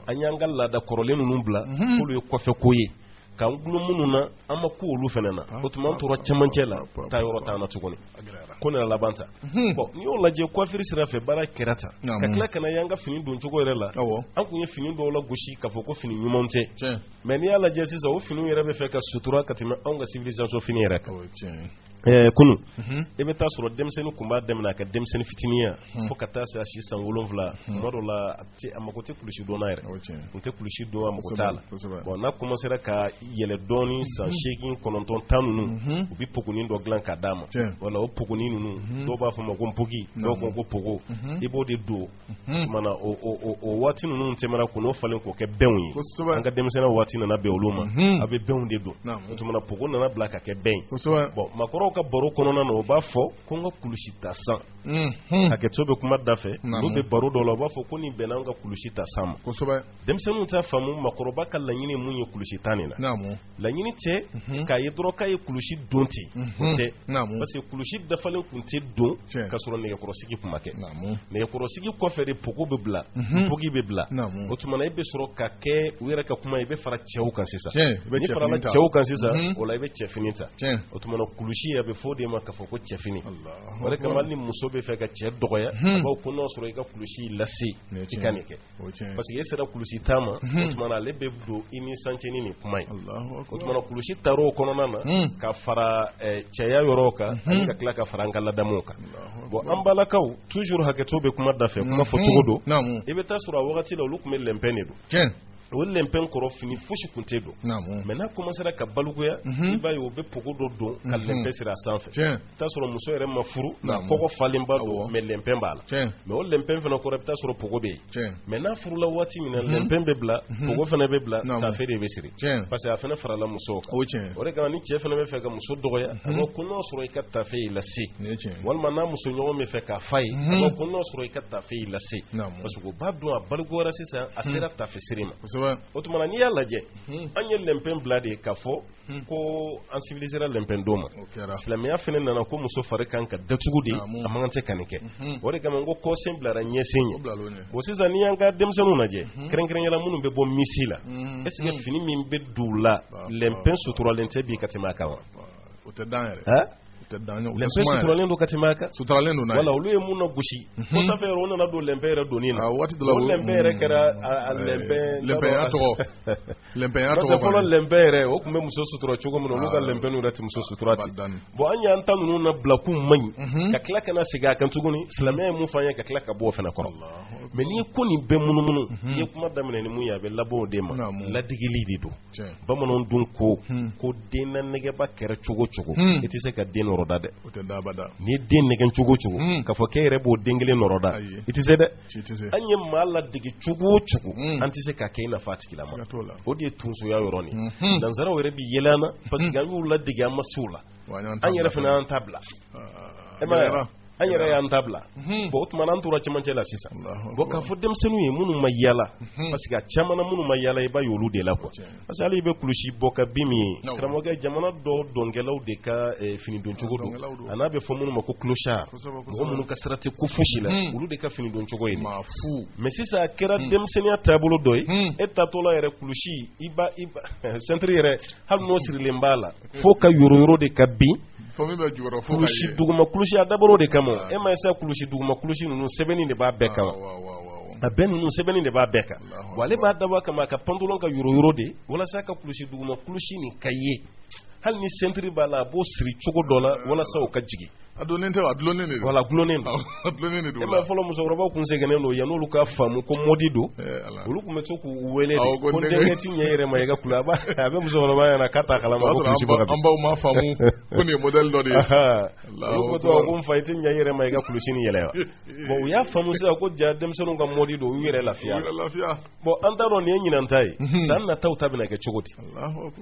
an y'an ka laada kɔrɔlen ninnu bila k'olu ye kɔfɛ ko ye k'an gulo minnu na an ma ku olu fana na o tuma an tora cɛmancɛ la taa yɔrɔ t'an na tuguni ko ne laban ta bon n'i y'o lajɛ coiffure sira fɛ baara kɛra tan ka tila ka na y'an ka fini don cogo yɛrɛ la an kun ye fini dɔw la gosi k'a fɔ ko fini ɲumanw tɛ mais n'i y'a lajɛ sisan o finiw yɛrɛ bɛ fɛ ka sutura ka tɛmɛ anw ka civilisation fini yɛrɛ kan kunu i bɛ taa sɔrɔ denmisɛnnin kun b'a daminɛ a ka denmisɛnnin fitiniya fo ka taa se a si san 7 tuma dɔw la a mako tɛ kulusi dɔnna yɛrɛ kun tɛ kulusi dɔn a mako t'a la bon n'a commencera ka yɛlɛ dɔɔni san 8 9 10 ninnu u bɛ pogonin dɔ dilan k'a d'a ma wala o pogonin ninnu dɔw b'a fɔ ma ko npogi dɔw ko ko pogo i b'o de don mana o waati ninnu tɛmɛna ko n'o falen k'o kɛ bɛnw ye an ka denmisɛnninya waati nana bɛn olu ma a bɛ bɛnw de don o tuma pogo nana bila ka kɛ bɛn bon makɔrɔ ulamaw ka baro kɔnɔna na o b'a fɔ ko n ka kulusi ta san hakɛto bɛ kuma da fɛ n'u bɛ baro dɔ la o b'a fɔ ko nin bɛnna an ka kulusi ta san ma kosɛbɛ denmisɛnninw t'a faamu makɔrɔba ka laɲini mun ye kulusi tan nin na laɲini tɛ k'a ye dɔrɔn k'a ye kulusi don ten o tɛ parce que kulusi dafalen tun tɛ don k'a sɔrɔ nɛgɛkɔrɔsigi kun ma kɛ nɛgɛkɔrɔsigi kɔfɛ de pogo bɛ bila bogi bɛ bila o tuma na i bɛ sɔrɔ ka kɛ u yɛrɛ ka kuma i bɛ fara cɛw kan sisan ni farala cɛw kan sisan o la i bɛ cɛfini ta o tuma na kulusi a bɛ fɔ de ma k'a fɔ ko cɛfini o de kama ni muso bɛ fɛ ka cɛ dɔgɔya a b'aw ko n'o sɔrɔ i ka kulusi lase i ka nin kɛ parce que e sera kulusi ta ma o tuma na ale bɛ don i ni sancɛni nin kuma ye o tuma na kulusi taara o kɔnɔna na ka fara cɛya yɔrɔ kan ani ka tila ka fara an ka ladamuw kan bon an balakaw toujours hakɛto bɛ kuma da fɛ kuma fɔcogo don i bɛ taa sɔrɔ a wagati la olu tun bɛ lɛnpɛn de don o lɛnpɛn kɔrɔ fini fosi kun tɛ don mais n'a commencera ka balikuya i b'a ye o bɛ pogo dɔ don ka lɛnpɛn siri a sanfɛ i t'a sɔrɔ muso yɛrɛ ma furu kɔgɔ falenba don mais lɛnpɛn b'a la mais o lɛnpɛn fana kɔrɔ i bɛ taa sɔrɔ pogo bɛ yen mais n'a furula waati min na lɛnpɛn bɛ bila pogo fana bɛ bila tafe de bɛ siri parce que a fana farala musow kan o de kama ni cɛ fana bɛ fɛ ka muso dɔgɔya a b'a ko n'o sɔrɔ i ka tafe y'i lase walima n'a muso ɲɔgɔn bɛ fɛ k'a fa ye a b'a ko n'o sɔrɔ i ka tafe y'i lase parce que o b'a dɔn a balikuyara sisan a sera tafe siri ma o tuma n'i y'a lajɛ an ye lɛnpɛn bila de k'a fɔ ko an civilisera lɛnpɛn don ma silamɛya fana nana ko muso fari kan ka datugu de a man kan tɛ ka nin kɛ o de kama n ko kɔsen bilara ɲɛsen ye bon sisan n'i y'an ka denmisɛnninw lajɛ kɛrɛnkɛrɛnyala minnu bɛ bɔ misi la est ce que fini min bɛ don u la lɛnpɛn suturalen tɛ bi ka tɛmɛ a kan wa o tɛ dan yɛrɛ lɛnpɛn suturalen don ka tɛmɛ a kan suturalen don wala olu ye mun na gosi ko sanfɛ yɛrɛ o nana don lɛnpɛn yɛrɛ donni na o lɛnpɛn yɛrɛ kɛra a lɛnpɛnya tɔgɔ fɔlɔ lɛnpɛn yɛrɛ o tun bɛ muso sutura cogo min na olu ka lɛnpɛn yɛrɛ tɛ muso sutura ten bon an y'an ta ninnu na bila k'u man ɲi ka tila ka na segin a kan tuguni silamɛya ye mun f'an ye ka tila ka bɔ o fana kɔrɔ mais n'i ye ko nin bɛɛ munumunu i ye kuma daminɛ ni mun ye a bɛ labɔ o de ma ladigili de don bamananw dun ko den na nɛgɛba kɛra cogo cogo i tɛ se ka den nɔrɔ da dɛ n'i ye den nɛgɛ cogo cogo k'a fɔ k'e yɛrɛ b'o den kelen nɔrɔ da i tɛ se dɛ an ye maa ladege cogo o cogo an tɛ se ka kɛ i nafa tigila ma o de ye tunsoya yɔrɔ nin nanzaraw yɛrɛ bɛ yɛlɛ an na parce que an y'u ladege an ma se o la an yɛrɛ fana y'an ta bila an yɛrɛ y'an ta bila bon o tuma an tora cɛmancɛ la sisan bon k'a fɔ denmisɛnninw ye minnu ma yala parce que a caman na minnu ma yala i b'a ye olu de la quoi parce que hali i bɛ kulusi bɔ ka bin min ye karamɔgɔkɛ jamana dɔw dɔnkɛlaw de ka fini don cogo don a n'a bɛ fɔ minnu ma ko clochard mɔgɔ minnu ka sira tɛ ko fosi la olu de ka fini don cogo ye mais sisan a kɛra denmisɛnninya taabolo dɔ ye e tatɔla yɛrɛ kulusi i ba centre yɛrɛ hali n'o sirilen b'a la fo ka yoro de ka bin kulusi duguma kulusi a dabɔra o de kama e ma esa kulusi duguma kulusi ninnu sɛbɛnni de b'a bɛɛ kama a bɛɛ ninnu sɛbɛnni de b'a bɛɛ kan wa ale b'a dabɔ kama a ka pantalon ka yoro de walasa ka kulusi duguma kulusi nin ka ye hali ni centre b'a la a b'o siri cogo dɔ la walasa o ka jigin a donnen tɛ a dulonnen de don voilà dulonnen don e ma fɔlɔ musokɔrɔbaw kun sɛgɛnnen don yan'olu ka faamu ko mɔdi don olu kun bɛ to k'u wele de ko denkɛ ti ɲɛ yɛrɛ ma i ka kulu a bɛ musokɔrɔba ɲɛna k'a t'a kalama ko kulusi bɔ ka bin an baw ma faamu ko nin ye modèle dɔ de ye olu kun bɛ to ko n fa i ti ɲɛ yɛrɛ ma i ka kulusi ni yɛlɛ wa bon u y'a faamu sisan ko ja denmisɛnninw ka mɔdi don u yɛrɛ lafiya bon an t'a dɔn nin ye ɲinanta ye san nataw ta bɛna kɛ cogo di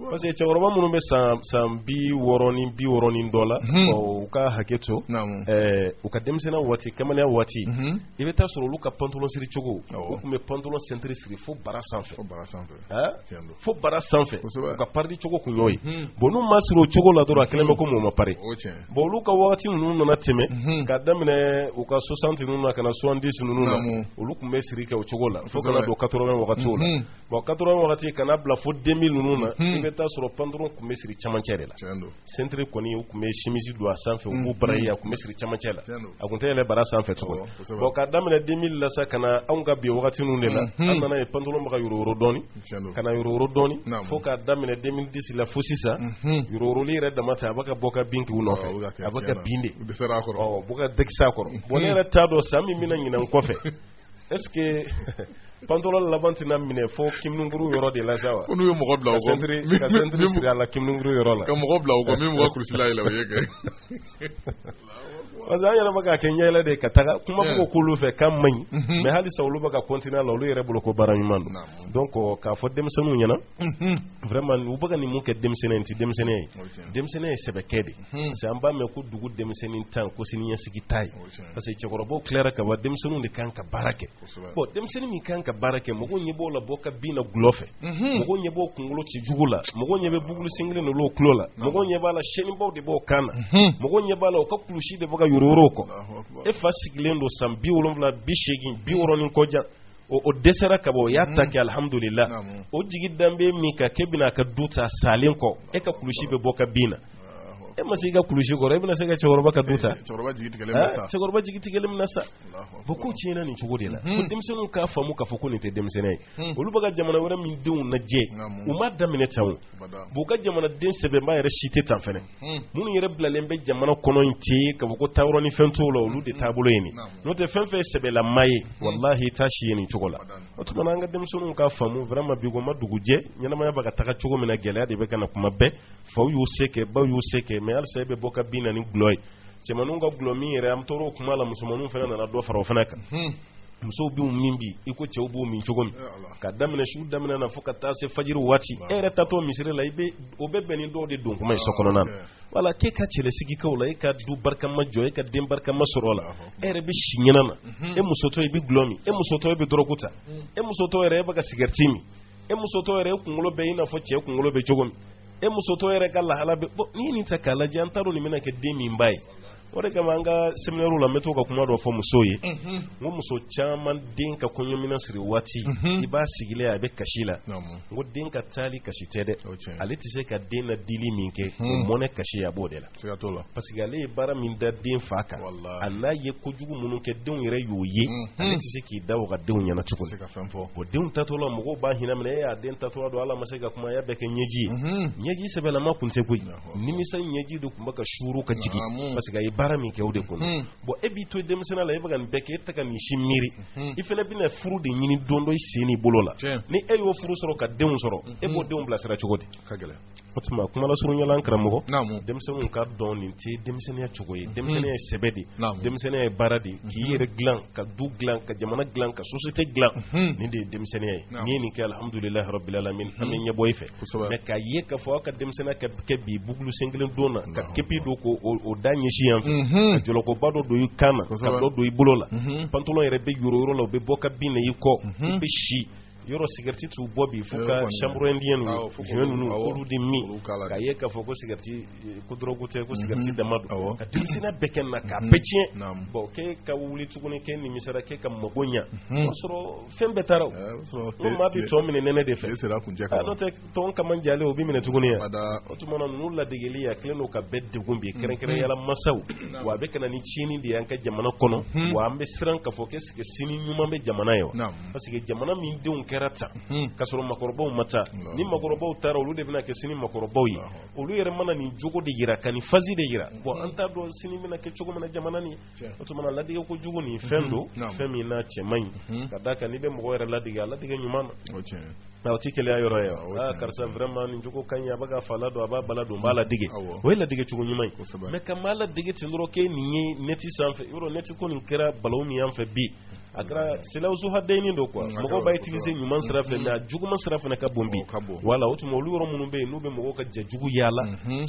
parce que cɛkɔrɔba minnu bɛ san 60 ni dɔ la u ka hakɛ to u ka denmisɛnninya waati kamaleya waati i bɛ taa sɔrɔ olu ka pantalon siri cogo u tun bɛ pantalon centre siri fo bara sanfɛ fo bara sanfɛ u ka pardi cogo kun y'o ye bon n'u ma siri o cogo la dɔrɔn a kɛlen bɛ ko mɔɔ ma pari bon olu ka wagati ninnu nana tɛmɛ ka daminɛ u ka 60 ninnu na ka na 70 ninnu na olu tun bɛ siri kɛ o cogo la fo kana don 80 wagatiw la bon 80 wagati kana bila fo 2000 ninnu na i bɛ taa sɔrɔ pantalon tun bɛ siri camancɛ de la centre kɔni u tun bɛ chemise don a sanfɛ u b'u bara ye a tun bɛ siri camancɛ la a tun tɛ yɛlɛ bara sanfɛ tuguni bon ka daminɛ 2000 la sa ka na anw ka bi wagati ninnu de la an nana ye pantalon bɛ ka yoro dɔɔni ka na yoro dɔɔni fo ka daminɛ 2010 la fo sisan yoroli yɛrɛ dama tɛ a bɛ ka bɔ ka bin k'u nɔfɛ a bɛ ka bin de bɔ ka dɛkisɛ a kɔrɔ bon ne yɛrɛ t'a dɔn san min bɛna ɲinɛ kɔfɛ est ce que pantalon laban tɛna minɛ fo kimninkuru yɔrɔ de la sa wa n'u ye mɔgɔ bila o kɔ ka centre siri a la kimninkuru yɔrɔ la ka mɔgɔ bila o kɔ min mɔgɔ kulusila yɛlɛ o ye kɛ parce que an yɛrɛ bɛ ka kɛ ɲɛɛlɛ de ka taga kuma bɛ ko k'olu fɛ kan man ɲi mais halisa olu bɛ ka continuer la olu yɛrɛ bolo ko baara ɲuman don donc k'a fɔ denmisɛnninw ɲɛna vraiment u bɛ ka nin mun kɛ denmisɛnnin tɛ denmisɛnnin ye denmisɛnnin ye sɛbɛkɛ de parce que an b'a mɛn ko dugu denmisɛnnin tan ko siniɲɛsigi t'a ye parce que cɛkɔrɔbaw tilara ka ban denmisɛnninw de kan ka baara kɛ bon denmisɛnnin min kan ka baara kɛ mɔgɔw ɲɛ b'o la bɔ ka bin na gulɔ fɛ mɔgɔw ɲɛ b'o kunkolo ci jugu la mɔgɔw ɲɛ bɛ bugulu singlen n'olu tulo la mɔgɔw ɲɛ b'a la sɛnibaw de b'o kan na mɔgɔw ɲɛ b'a la o ka kulusi de bɛ ka yoro kɔ e fa sigilen don san 70 80 60 ni kɔjan o dɛsɛra ka bɔ o y'a ta kɛ alhamdulillah o jigi danbe min ka k'e bɛna a ka du ta salen kɔ e ka kulusi bɛ bɔ ka bin na e ma se i ka kulusi kɔrɔ e bɛna se ka cɛkɔrɔba ka du ta cɛkɔrɔba jigi tigɛlen bɛna sa bon ko tiɲɛna nin cogo de la ko denmisɛnninw k'a faamu k'a fɔ ko nin tɛ denmisɛnnin ye olu bɛ ka jamana wɛrɛ min denw lajɛ u ma daminɛ tan o bon u ka jamanaden sɛbɛnba yɛrɛ si tɛ tan fɛnɛ minnu yɛrɛ bilalen bɛ jamana kɔnɔ in ten k'a fɔ ko taayɔrɔ ni fɛn t'o la olu de taabolo ye nin n'o tɛ fɛn fɛn ye sɛbɛlama ye wallahi t'a si ye nin cogo la o tuma na an ka denmisɛnninw k'a faamu vraiment bi ko ma dugu jɛ ɲɛnamaya bɛ ka taga cogo min na gɛlɛya de bɛ ka na kuma bɛɛ faw y'u se kɛ baw y'u se kɛ mais halisa e bɛ bɔ ka bin na ni gulɔ ye cɛmanninw ka gulɔ min yɛrɛ an tɔɔrɔ o kuma la musomanninw fana nana dɔ fara o fana kan musow b'u min bi i ko cɛw b'u min cogo min ka daminɛ su daminɛ na fo ka taa se fajiri waati e yɛrɛ tatɔ misiri la o bɛ bɛn ni dɔw de don kuma ye so kɔnɔna na wala k'e ka cɛlasigi la e ka du barikama jɔ e ka den barikama sɔrɔ la e yɛrɛ bɛ si ɲɛna na e musotɔ i bɛ gulɔ min e musotɔ e bɛ dɔrɔgu ta e musotɔ yɛrɛ e bɛ ka sigɛriti min e musotɔ yɛrɛ e kunkolo bɛ i n'a fɔ cɛ kunkolo bɛ cogo min e musotɔ yɛrɛ ka lahala bɛ bon n'i ye nin ta k'a lajɛ an t'a dɔn nin bɛna kɛ den min ba ye o de kama an ka séminaire la n bɛ to ka kuma dɔ fɔ musow ye n ko muso caman den ka kɔɲɔminɛn siri waati i b'a sigilen a bɛ kasi la n ko den ka taali kasi tɛ dɛ ale tɛ se ka den na dili min kɛ o mɔnɛ kasi a b'o de la parce que ale ye baara min da den fa kan a n'a ye kojugu minnu kɛ denw yɛrɛ y'o ye ale tɛ se k'i da o ka denw ɲɛna cogo min o denw tatɔ la mɔgɔw b'a hinɛ minɛ e y'a den tatɔ don ala ma se ka kuma y'a bɛɛ kɛ ɲɛji ye ɲɛji sɛbɛlama kun tɛ koyi nimisa ɲɛji de tun bɛ ka suuru ka jigin parce que a ye baara min kɛ o de kɔnɔ bon e b'i to denmisɛnniya la e bɛ ka nin bɛɛ kɛ e tɛ ka nin si miiri i fana bɛna furu de ɲini don dɔ i sen n'i bolo la ni e y'o furu sɔrɔ ka denw sɔrɔ e b'o denw bilasira cogo di o tuma kuma lasurunyala an karamɔgɔ denmisɛnninw ka dɔn nin tɛ denmisɛnniya cogo ye denmisɛnniya ye sɛbɛ de denmisɛnniya ye baara de k'i yɛrɛ dilan ka du dilan ka jamana dilan ka société dilan nin de ye denmisɛnniya ye n'i ye nin kɛ alhamdulilahi rabbil alamin an bɛ ɲɛbɔ i fɛ mais k'a ye k'a fɔ aw ka denmisɛnniya kɛ bi bugulu sen kelen don na ka kepi don k'o da ɲɛsin yan fɛ ka jɔlɔkɔba dɔ don i kan na ka dɔ don i bolo la pantalon yɛrɛ bɛ yoro yɔrɔ la u bɛ bɔ ka bin na i kɔ i bɛ si yɔrɔ sigariti t'u bɔ bi fo ka chambre indien ninnu joint ninnu olu de min k'a ye k'a fɔ ko sigariti ko dɔrɔgu tɛ ko sigariti dama don ka denmisɛnniya bɛɛ kɛ na k'a bɛɛ tiɲɛ bon k'e ka wuli tuguni k'e nimisara k'e ka mago ɲa o sɔrɔ fɛn bɛɛ taara o maa bɛ tɔn minɛ nɛnɛ de fɛ n'o tɛ tɔn kama jalen o bɛ minɛ tuguni yan o tuma na ninnu ladegeli a kɛlen don ka bɛɛ degun bi kɛrɛnkɛrɛnyala masaw wa a bɛ ka na ni tiɲɛni de ye an ka jamana kɔnɔ wa an bɛ siran k'a fɔ k'est ce que sini ɲuman bɛ jamana ye wa parce que jamana min denw kɛra tan k'a sɔrɔ makɔrɔbaw ma taa ni makɔrɔbaw taara olu de bɛna kɛ sini makɔrɔbaw ye olu yɛrɛ mana nin jogo de yira ka nin fazi de yira bon an t'a dɔn sini bɛna kɛ cogo min na jamana nin o tuma na ladigɛ ko jugu nin fɛn don fɛn min n'a cɛ man ɲi ka d'a kan n'i bɛ mɔgɔ yɛrɛ ladigɛ a ladigɛ ɲuman na o tɛ keleya yɔrɔ ye karisa vraiment nin jogo ka ɲi a bɛ ka fa la don a b'a bala don n b'a ladigɛ o ye ladigɛ cogo ɲuman ye mais ka maa ladigɛ ten dɔrɔn k'e nin ye neti sanfɛ yɔrɔ neti ko nin kɛra balawu min y'an fɛ bi a kɛra silaw hadayini don quoi mɔgɔw b'a utiliser ɲuman sira fɛ mais a juguman sira fana ka bon bi voilà o tuma olu yɔrɔ minnu bɛ yen n'u bɛ mɔgɔw ka jɛ jugu yaala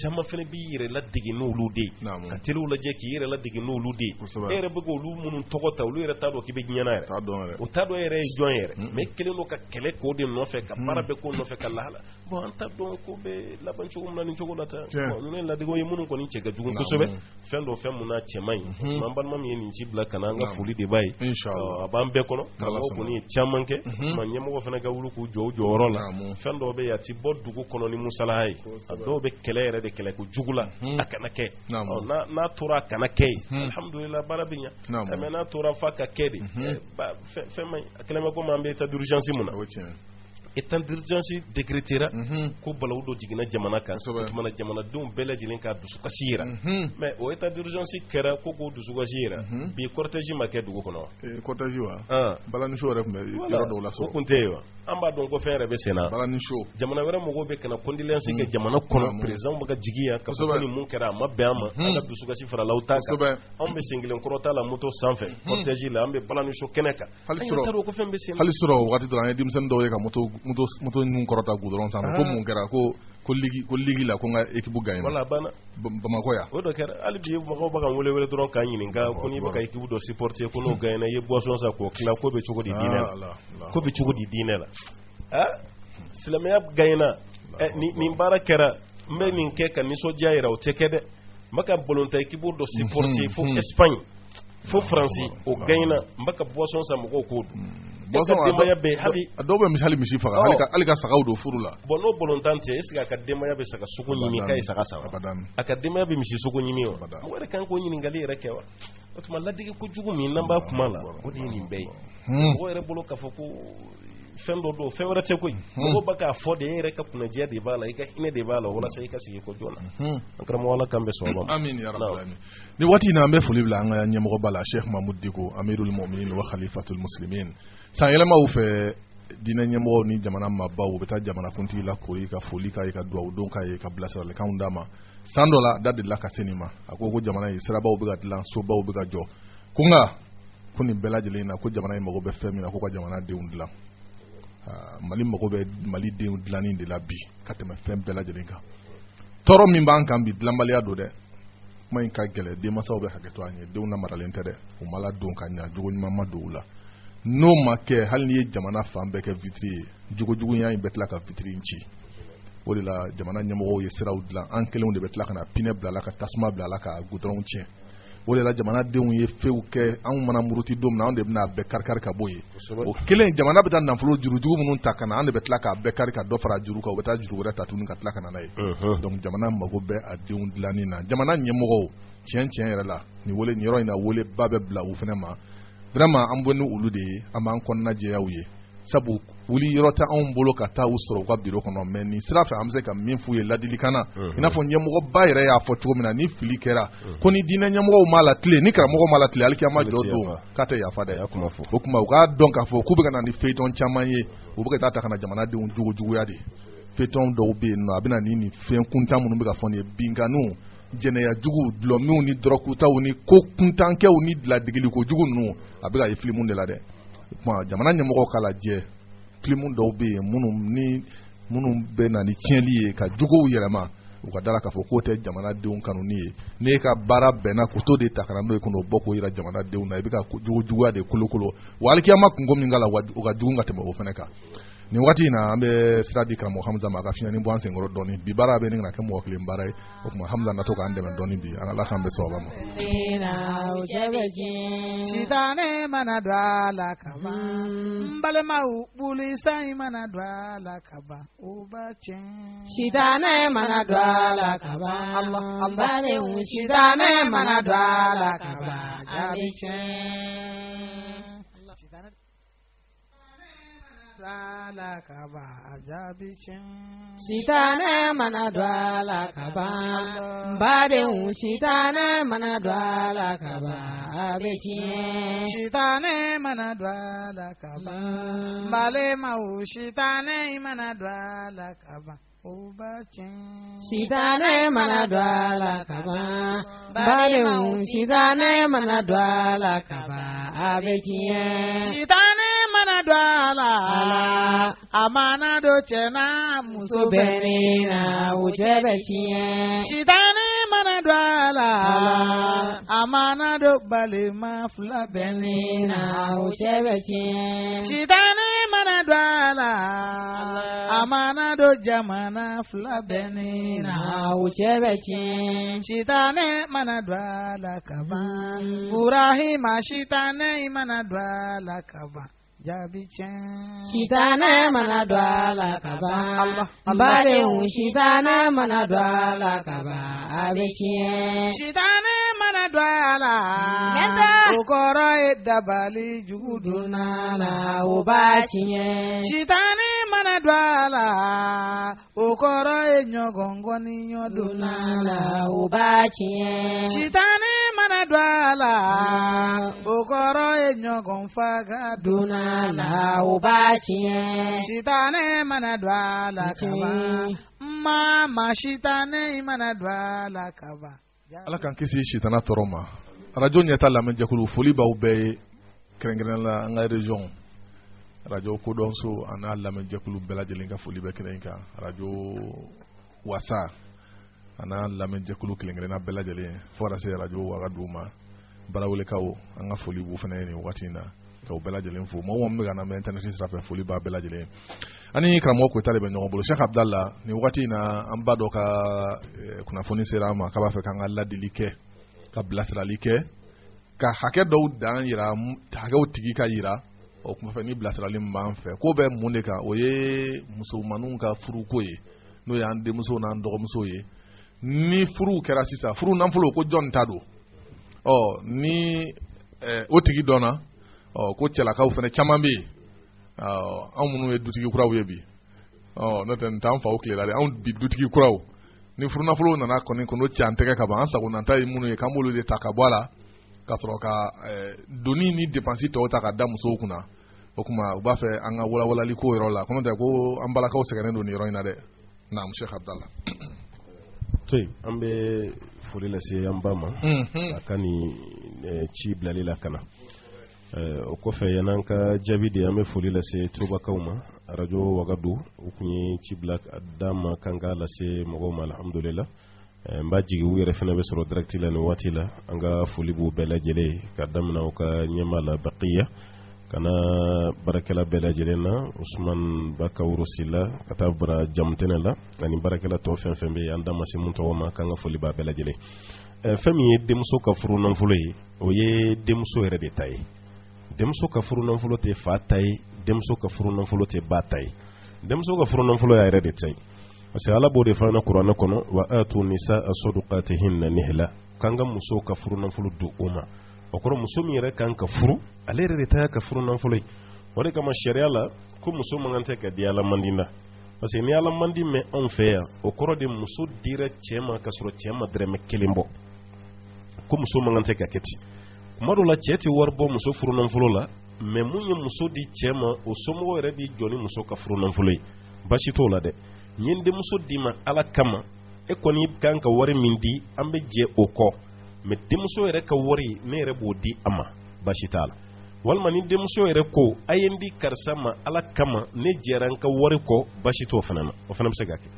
caman fana b'i yɛrɛ ladege n'olu de ye ka teliw lajɛ k'i yɛrɛ ladege n'olu de ye e yɛrɛ bɛ k'olu minnu tɔgɔ ta olu yɛrɛ t'a dɔn k'i bɛ diɲɛna yɛrɛ o t'a dɔn yɛrɛ ye jɔn yɛrɛ mais kelen don ka kɛlɛ k'o de nɔfɛ ka baara bɛ k'o nɔfɛ ka lahala bon an t'a dɔn ko bɛ laban cogo min na nin cogo la tan bon ninnu ye ladegew ye minnu kɔni cɛ ka jugu kosɛbɛ fɛn dɔ fɛn mun n'a cɛ man ɲi an balima min ye nin ci bila ka na an ka foli de b'a ye a b'an bɛɛ kɔnɔ karamɔgɔ kɔni ye caman kɛ ma ɲɛmɔgɔ fana ka wuli k'u jɔ u jɔyɔrɔ la fɛn dɔw bɛ yen a ti bɔ dugu kɔnɔ ni musalaha ye a dɔw bɛ kɛlɛ yɛrɛ de kɛlɛ ko jugu la a kana kɛ n'a tora a kana kɛ ye alhamdulillah baara bɛ ɲɛ mais n'a tora f'a ka kɛ de fɛn man ɲi a kɛlen bɛ komi an bɛ état d'urgence mun na état d'urgence décrétera ko balawu do jigina jamana kan tumana jamana dum bela jilin ka dusu kasira mais o état d'urgence kera ko go dusu kasira bi cortège ma ke dugo kono cortège wa bala ni show rek me yoro do la so ko kunteyo amba don ko fere be sena bala ni show jamana wera mo go be kana condolence ke jamana kono président maga jigiya ka ko ni mun kera mabbe ama aga dusu kasi fara lauta ka ambe singilen korota la moto sanfé cortège la ambe bala ni show keneka hali suro wakati do dim sen do ye ka moto nun korota goudron sanfé ko mun kera ko ligi la ko nga équipe gagne wala bana bamako ya o do kera ali bi mako baga wole dron ka nyini nga ko ni baka équipe do supporter ko no gagne ye boisson sa ko kla ko be chugo di dinela ko be chugo di dinela silamaya gagne ni bara kera mbe nin ke kan ni so jaira o tekede maka volonté équipe do supporter fo Espagne fo France o gagne mbaka boisson sa mako ko boisson demaya be hali adobe misali misi faga halika sagaw do furula bono bolontante eska akademaya be saka suko nyini kai saka sawa akademaya be misi suko nyini o mo re kan ko nyini ngali rekewa otuma ladigi ko jugu mi namba kumala o di ni mbey o re bolo ka foko fendo do fewra te ko ko baka fode re ka kuna je de bala ika ine de bala wala sai ka sigi ko jona akram wala kambe so bam amin ya rabbal alamin ni wati na mbe fulibla nga nyemo bala Sheikh Mahmoud Diko amirul mu'minin wa khalifatul muslimin san yelema u fe dina nyemo ni jamana mabba u beta jamana kunti la kuri ka foli ka ka duwa don ka ka blasara le kaundama sandola dadi la ka senima akoko jamana israba u biga dilan so ba u biga jo kunga kuni bela jelena ko jamana mago be femina ko jamana de undla mali mago be mali de undlani de la bi katema fem bela jelenka toro min ban kan bi lambaliya do de may ka gele de masaw be haketo anye de una maralente de o mala don kan nya jogo ni mamadu la no make hal ni jamana fambe ke vitri jogo nya in betla ka vitri nchi wala la jamana nyamo ye sirawdla an kelon de betla kana pine bla ka tasma bla ka goudron tien wala la jamana denw ye few ke an mana muruti dom na on de bna be karkar ka boye o kelen jamana be tan nanfolo jurujugu munun takana an de betla ka be karka do fara juru ka o beta juru wala tatun ka tla kana nay donc jamana mago be a denw dilani na jamana nyemo tien yɛrɛ la ni wole ni yɔrɔ in na wole ba bɛ bila u fana ma vraiment an bɔ ni olu de ye an b'an kɔnɔna jɛyaw ye sabu wuli yɔrɔ tɛ anw bolo ka taa u sɔrɔ u ka biro kɔnɔ mais nin sira fɛ an bɛ se ka min f'u ye ladilikan i n'a fɔ ɲɛmɔgɔba yɛrɛ y'a fɔ cogo min na ni fili kɛra ko ni diinɛ ɲɛmɔgɔw ma latile ni karamɔgɔ ma latile alikiyama jɔ don k'a tɛ yafa dɛ o tuma u k'a dɔn k'a fɔ k'u bɛ ka na ni feuilleton caman ye u bɛ ka taa ta ka na jamanadenw juguya de feuilleton dɔw bɛ yen nɔ a bɛ na ni fɛn kuntan minnu bɛ ka fɔ nin ye binganiw jɛnɛya jugu dulɔmiw ni dɔrɔkutaw ni ko kuntankɛw ni ladegeliko jugu ninnu a bɛ ka ye filimu de la dɛ kuma jamana ɲɛmɔgɔw k'a lajɛ filimu dɔw bɛ yen minnu bɛ na ni tiɲɛli ye ka juguw yɛlɛma u ka dala k'a fɔ k'o tɛ jamanadenw kanuni ye n'e ka baara bɛnna k'o to de ta ka na n'o ye k'o bɔ k'o yira jamanadenw na i bɛ ka juguya de kolokolo wa alikiyama kunko min k'a la u ka jugu ka tɛmɛ o fana kan nin waati in na an bɛ sira di karamɔgɔ Hamza ma a ka fiɲɛni bɔ an senkɔrɔ dɔɔni bi baara bɛ ni ka kɛ mɔgɔ kelen baara ye o tuma Hamza natɔ k'an dɛmɛ dɔɔni bi an Ala k'an bɛ sababa ma. Sitanɛ mana don a la kaban n balimaw buli san mana don a la kaban o b'a tiɲɛ. Sitanɛ mana don a la kaban n balimaw sitanɛ mana don a la kaban a bɛ tiɲɛ. La kaba ajabi chen. Sitanɛ mana don a la kaban badenw sitanɛ mana don a la kaban a bɛ tiɲɛ. Sitanɛ mana don a la kaban balimaw sitanɛ mana don a la kaban o b'a tiɲɛ. Sitanɛ mana don a la kaban badenw sitanɛ mana don a la kaban a bɛ tiɲɛ. Sitanɛ mana don a la a mana don cɛ n'a muso bɛnnen na o cɛ bɛ tiɲɛ. Sitanɛ mana don a la a mana don balima fila bɛnnen na o cɛ bɛ tiɲɛ. Sitanɛ mana don a la a mana don jamana fila bɛnnen na o cɛ bɛ tiɲɛ. Sitanɛ mana don a la kaban Burahima sitanɛ mana don a la kaban jaabi tiɲɛ. Sitanɛ mana don a la kaban badenw sitanɛ mana don a la kaban a bɛ tiɲɛ. Sitanɛ mana don a la o kɔrɔ ye dabali jugu donna la o b'a tiɲɛ. Sitanɛ mana dwala okoro enyogongo ni nyoduna la ubachie shitane mana dwala okoro enyogonfaga duna la ubachie shitane mana dwala kaba mama shitane mana dwala kaba ala kan kisi shitana toroma radio nyata la menjakulu foli ba ube krengren la nga region radio kodonso ana la menjakulu bela jelinga foli be krenka radio wasa ana la menjakulu krengren na bela jelen fora se radio wagaduma barawle kawo anga foli bu fene ni watina ka bela jelen fo mo won mega na internet sira foli ba bela jelen ani kramo ko tale be nyobolo Sheikh Abdallah ni watina amba do ka kuna foni sira ma ka ba fe kan Allah dilike ka blasra like ka hake dɔw dan yira hakew tigi ka yira o kuma fɛ ni bilasirali min b'an fɛ ko bɛ mun de kan o ye musomanninw ka furuko ye n'o y'an denmuso n'an dɔgɔmuso ye ni furu kɛra sisan furu nafolo ko jɔn ta don ni o tigi dɔnna ko cɛlakaw fɛnɛ caman bɛ yen anw minnu ye dutigi kuraw ye bi n'o tɛ nin t'an faw tilela dɛ anw bi dutigi kuraw ni furu nafolo nana kɔni n'o cɛ an tɛgɛ ka ban an sagonata ye minnu ye k'an b'olu de ta ka bɔ a la ka sɔrɔ ka doni ni dépense tɔw ta ka da musow kunna o kuma u b'a fɛ an ka walawalali ko yɔrɔ la kɔnɔ tɛ ko an balakaw sɛgɛnnen don nin yɔrɔ in na dɛ naam Sheikh Abdallah to an bɛ foli lase an ba ma a ka nin ci bilali la kana o kɔfɛ yan'an ka jaabi de an bɛ foli lase turubakaw ma radio wagadu u kun ye ci bila d'a ma kan ka lase mɔgɔw ma alhamdulillah n b'a jigi u yɛrɛ fana bɛ sɔrɔ direct la nin waati la an ka foli b'u bɛɛ lajɛlen ka daminɛ u ka ɲɛmaa la Baqiya kana barakɛla bɛɛ lajɛlen na Usman Bakawuro Sila ka taa bara jamutɛnɛ la ani barakɛla tɔw fɛn fɛn bɛ yen an da ma se mun tɔgɔ ma k'an ka foli b'a bɛɛ lajɛlen fɛn min ye denmuso ka furu nafolo ye o ye denmuso yɛrɛ de ta ye denmuso ka furu nafolo tɛ fa ta ye denmuso ka furu nafolo tɛ ba ta ye denmuso ka furu nafolo y'a yɛrɛ de ta ye parce que ala b'o de fana kuranɛ kɔnɔ wa atu nisa sadaqatihinna nihla kan ka muso ka furu nafolo di o ma o kɔrɔ muso min yɛrɛ kan ka furu ale yɛrɛ de ta ka furu nafolo ye o de kama sariya la ko muso man kan tɛ ka di ala mandi na parce que ni ala mandi mɛn anw fɛ yan o kɔrɔ de muso dira cɛ ma ka sɔrɔ cɛ ma dɛrɛmɛ kelen bɔ ko muso man kan tɛ ka kɛ ten kuma dɔ la cɛ tɛ wari bɔ muso furu nafolo la mais mun ye muso di cɛ ma o somɔgɔw yɛrɛ b'i jɔ ni muso ka furu nafolo ye basi t'o la dɛ ɲe denmuso di ma ala kama e kɔni kan ka wari min di an bɛ jɛ o kɔ mais denmuso yɛrɛ ka wari ne yɛrɛ b'o di a ma basi t'a la walima ni denmuso yɛrɛ ko a ye n di karisa ma ala kama ne jɛra n ka wari kɔ basi t'o fana na o fana bɛ se ka kɛ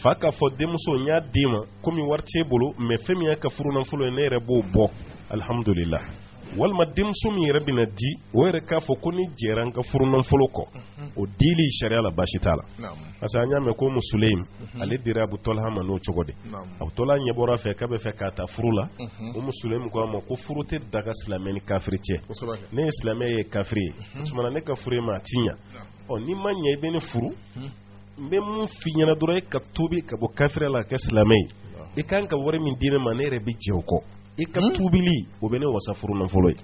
fa k'a fɔ denmuso n y'a di ma komi wari t'e bolo mais fɛn min y'a ka furu nafolo ye ne yɛrɛ b'o bɔ alhamdulillah walima denmuso min yɛrɛ bɛna di o yɛrɛ k'a fɔ ko ni jɛra n ka furu nafolo kɔ o dili sariya la basi t'a la parce que an y'a mɛn ko Musuleim ale dira Abu Talha ma n'o cogo de Abu Talha ɲɛ bɔra fɛ k'a bɛ fɛ k'a ta furu la o Musuleim ko a ma ko furu tɛ daga silamɛ ni kafiri cɛ ne ye silamɛ ye kafiri ye o tumana ne ka furu ye ma a ti ɲa ni ma ɲɛ i bɛ ne furu n bɛ mun f'i ɲɛna dɔrɔn e ka tuubi ka bɔ kafiriya la ka kɛ silamɛ ye i kan ka wari min di ne ma ne yɛrɛ bɛ jɛ o kɔ i ka tuubili o bɛ ne wasa furu nafolo ye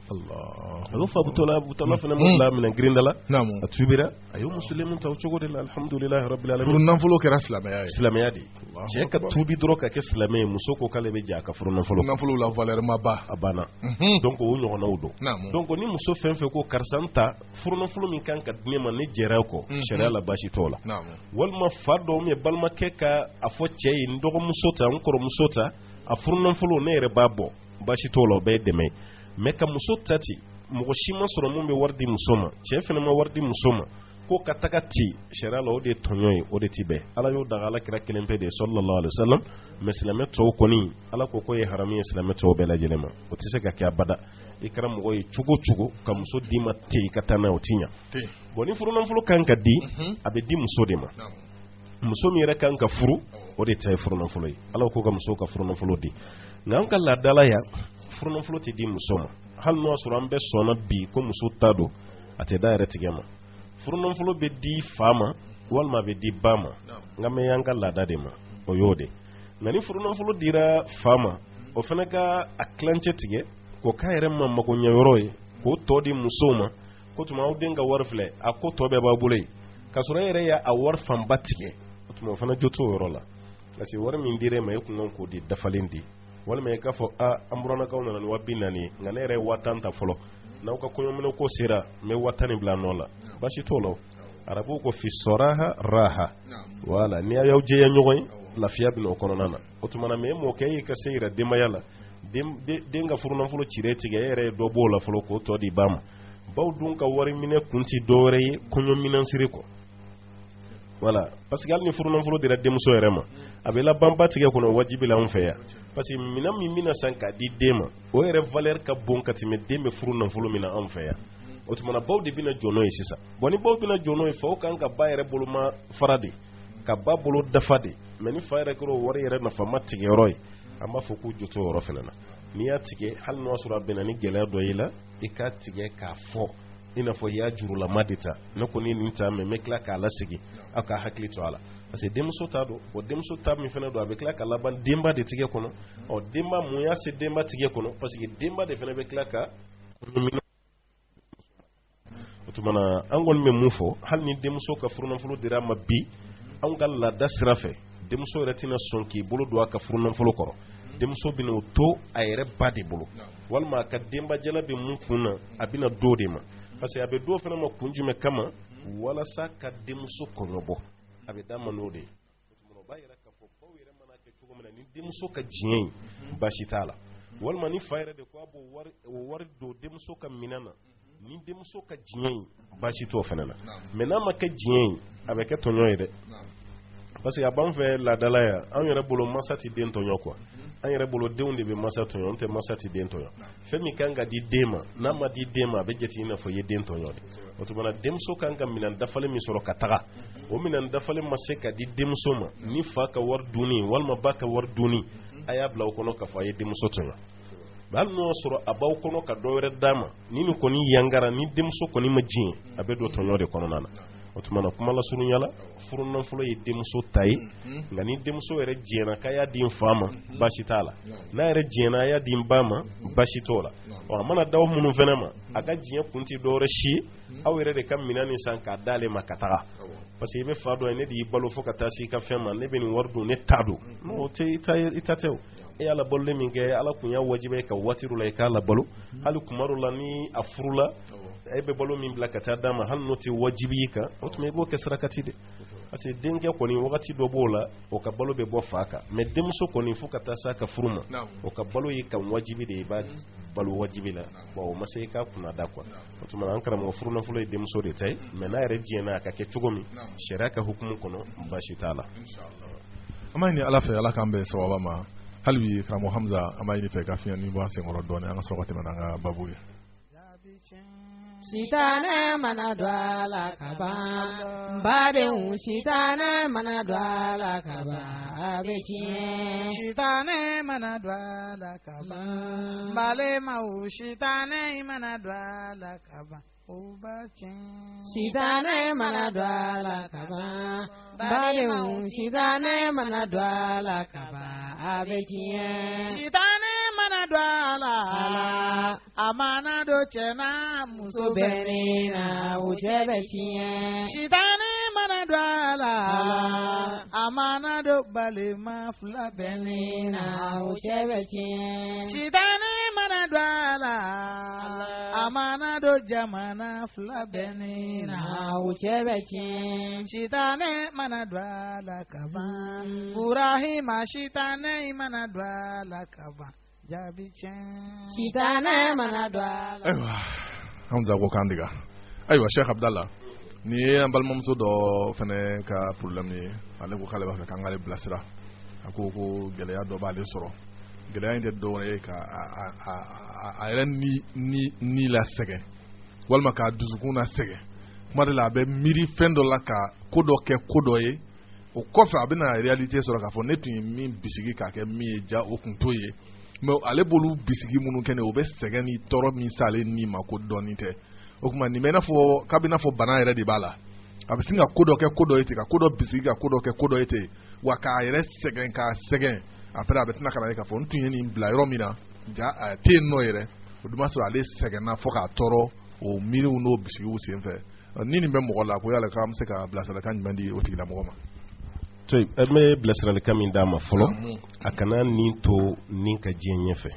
a y'o fɔ Abu Talha fana ma bila minɛ girinda la a tuubira a y'o Musuleim ta o cogo de la alhamdulilahi rabbil alamin furu nafolo kɛra silamɛya de cɛ ka tuubi dɔrɔn ka kɛ silamɛ ye muso ko k'ale bɛ jɛ a ka furu nafolo la valeur ma ba a banna donc o ɲɔgɔnnaw don donc ni muso fɛn fɛn ko karisa n ta furu nafolo min kan ka di ne ma ne jɛra kɔ sariya la basi t'o la walima fa dɔw ye balimakɛ ka a fɔ cɛ ye n dɔgɔmuso ta n kɔrɔmuso ta a furu nafolo ne yɛrɛ b'a bɔ basi t'o la o bɛɛ ye dɛmɛ mais ka muso ta ten mɔgɔ si ma sɔrɔ mun bɛ wari di muso ma cɛ fana ma wari di muso ma ko ka taga ci sariya la o de ye tɔɲɔ ye o de ti bɛn ala y'o daga ala kira kelen pe de ye sallallahu alaihi wasallam mais silamɛ tɔw kɔni ala ko k'o ye haramu ye silamɛ tɔw bɛɛ lajɛlen ma o tɛ se ka kɛ abada i kɛra mɔgɔ ye cogo cogo ka muso d'i ma ten i ka taa n'a ye o ti ɲa bon ni furu nafolo kan ka di a bɛ di muso de ma muso min yɛrɛ kan ka furu o de ta ye furu nafolo ye ala ko ka muso ka furu nafolo di nka an ka laadala yan furu nafolo tɛ di muso ma hali n'o y'a sɔrɔ an bɛɛ sɔnna bi ko muso ta don a tɛ da yɛrɛ tigɛ ma furu nafolo bɛ di fa ma walima a bɛ di ba ma nka mɛ y'an ka laada de ma o y'o de nka ni furu nafolo dira fa ma o fana ka a tilancɛ tigɛ k'o k'a yɛrɛ ma magoɲɛyɔrɔ ye k'o tɔ di musow ma ko tuma aw den ka wari filɛ a ko tɔ bɛɛ b'a bolo ye ka sɔrɔ yɛrɛ y'a a wari fanba tigɛ o tuma o fana jo t'o yɔrɔ la parce que wari min dir'e ma e kun kan k'o de dafalen di walima e k'a fɔ an burannakaw nana ni 40,000 ye nka ne yɛrɛ ye 10,000 ta fɔlɔ n'aw ka kɔɲɔminɛ ko sera n bɛ 10,000 bila nɔ la baasi t'o la arabuw ko fi sɔraha raha voilà ni y'aw jɛya ɲɔgɔn ye lafiya bɛ n'o kɔnɔna na o tuma na mais mɔkɛ y'i ka se yɛrɛ denbaya la den ka furunafolo cire tigɛ e yɛrɛ ye dɔ b'o la fɔlɔ k'o tɔ di ba ma baw dun ka wari minɛ kun ti dɔwɛrɛ ye kɔɲɔminansiri kɔ voilà parce que hali ni furunafolo dira denmuso yɛrɛ ma a bɛ laban ba tigɛ kɔnɔ wajibi la an fɛ yan parce que minɛn min bɛna san k'a di den ma o yɛrɛ valeur ka bon ka tɛmɛ den bɛ furunafolo min na an fɛ yan o tuma na baw de bɛna jɔ n'o ye sisan bon ni baw bɛna jɔ n'o ye faw kan ka ba yɛrɛ bolo ma fara de ka ba bolo dafa de mais ni fa yɛrɛ kɛra o wari yɛrɛ nafa ma tigɛ yɔrɔ ye an b'a fɔ k'u jɔ t'o yɔrɔ fana na n'i y'a tigɛ hali n'o y'a sɔrɔ a bɛnna ni gɛlɛya dɔ ye la i k'a tigɛ k'a fɔ i n'a fɔ i y'a jurulama de ta ne kɔni nin ta mais n bɛ tila k'a lasegin aw ka hakili to a la parce que denmuso t'a dɔn o denmuso ta min fana don a bɛ tila ka laban denba de tigɛ kɔnɔ denba mun y'a se denba tigɛ kɔnɔ parce que denba de fana bɛ tila ka o tuma na an kɔni bɛ mun fɔ hali ni denmuso ka furunafolo dira ma bi anw ka laada sira fɛ denmuso yɛrɛ tɛna sɔn k'i bolo don a ka furunafolo kɔrɔ denmuso bɛna o to a yɛrɛ ba de bolo walima a ka denbajala bɛ mun kun na a bɛna do de ma parce que a bɛ do fana ma kun jumɛn kama walasa ka denmuso kɔɲɔbɔ a bɛ d'a ma n'o de ye o tuma o b'a yɛrɛ k'a fɔ baw yɛrɛ mana kɛ cogo min na ni denmuso ka diɲɛ in baasi t'a la walima ni fa yɛrɛ de ko a b'o wari don denmuso ka minɛn na ni denmuso ka diɲɛ in baasi t'o fana na mais n'a ma kɛ diɲɛ in a bɛ kɛ tɔɲɔ ye dɛ parce que a b'an fɛ laadala yan an yɛrɛ bolo masa tɛ den tɔɲɔ quoi an yɛrɛ bolo denw de bɛ masa tɔɲɔ n tɛ masa tɛ den tɔɲɔ fɛn min kan ka di den ma n'a ma di den ma a bɛ jate i n'a fɔ i ye den tɔɲɔ de o tuma na denmuso kan ka minɛn dafalen min sɔrɔ ka taga o minɛn dafalen ma se ka di denmuso ma ni fa ka wari dunni walima ba ka wari dunni a y'a bila o kɔnɔ k'a fɔ a ye denmuso tɔɲɔ hali n'o sɔrɔ a b'aw kɔnɔ ka dɔ wɛrɛ d'a ma ni nin kɔni yangara ni denmuso kɔni ma diɲɛ a bɛ don tɔɲɔ de kɔnɔna na o tuma na kuma lasurunya la furunafolo ye denmuso ta ye nka ni denmuso yɛrɛ diɲɛna k'a y'a di n fa ma baasi t'a la n'a yɛrɛ diɲɛna a y'a di n ba ma baasi t'o la a mana d'aw minnu fana ma a ka diɲɛ kun ti dɔwɛrɛ si ye aw yɛrɛ de ka minɛn nin san k'a d'ale ma ka taga parce que i bɛ fa dɔ ye ne de y'i balo fo ka taa se i ka fɛn ma ne bɛ nin wari don ne t'a don o tɛ i ta tɛ o e y'a labalolen min kɛ ala kun y'a wajiba ye ka waati la i k'a labalo hali kuma dɔ la ni a furula e bɛ balo min bila ka taa d'a ma hali n'o tɛ wajibi y'i kan o tuma i b'o kɛ sarakati de parce que denkɛ kɔni wagati dɔ b'o la o ka balo bɛ bɔ fa kan mais denmuso kɔni fo ka taa s'a ka furu ma o ka balo y'i kan wajibi de i b'a balo wajibi la bon o ma se i k'a kunna da quoi o tuma an karamɔgɔ furunafolo ye denmuso de ta ye mais n'a yɛrɛ diɲɛna a ka kɛ cogo min sariya ka hukumu kɔnɔ baasi t'a la an b'a ɲini ala fɛ ala k'an bɛn sababa ma hali bi karamɔgɔ Hamza an b'a ɲini fɛ ka fiɲɛ ni bɔ an senkɔrɔ dɔɔnin an ka sɔrɔ ka tɛmɛ n'an ka babu ye Sitana mana dwala kaba badenw sitana mana dwala kaba abetiye Sitana mana dwala kaba balemaw sitana mana dwala kaba obachin Sitana mana dwala kaba badenw sitana mana dwala kaba abetiye Sitana mana dwala amana do chena muso benina ujebetiye Sitana mana dwala amana do balema fula benina ujebetiye Sitana mana dwala amana do jamana fula benina ujebetiye Sitana mana dwala kaba Burahima sitana mana dwala kaba Sitana mana dwala aiwa Hamza ko kan diga aiwa Sheikh Abdallah ni an balimamuso dɔ fɛnɛ ka problème ye ale ko k'ale b'a fɛ k'an k'ale bilasira a ko gɛlɛya dɔ b'ale sɔrɔ gɛlɛya in tɛ dɔwɛrɛ ye ka a yɛrɛ ni la sɛgɛn walima k'a dusukun na sɛgɛn kuma de la a bɛ miiri fɛn dɔ la ka ko dɔ kɛ ko dɔ ye o kɔfɛ a bɛna réalité sɔrɔ k'a fɔ ne tun ye min bisigi k'a kɛ min ye ja o kun t'o ye mais ale b'olu bisigi minnu kɛ ne o bɛ sɛgɛn ni tɔɔrɔ min s'ale ni ma ko dɔɔnin tɛ o kuma nin bɛ i n'a fɔ k'a bɛ i n'a fɔ bana yɛrɛ de b'a la a bɛ sin ka ko dɔ kɛ ko dɔ ye ten ka ko dɔ bisigi ka ko dɔ kɛ ko dɔ ye ten wa k'a yɛrɛ sɛgɛn k'a sɛgɛn après a bɛ tila ka na ye k'a fɔ n tun ye nin bila yɔrɔ min na ja tɛ yen nɔ yɛrɛ o dun b'a sɔrɔ ale sɛgɛnna fo k'a tɔɔrɔ o miiriw n'o bisigiw senfɛ ni nin bɛ mɔgɔ la ko yala k'an bɛ se ka bilasiralikan jumɛn di o tigilamɔgɔ ma. to an bɛ bilasiralikan min d'a ma fɔlɔ a kana nin to nin ka diɲɛ ɲɛfɛ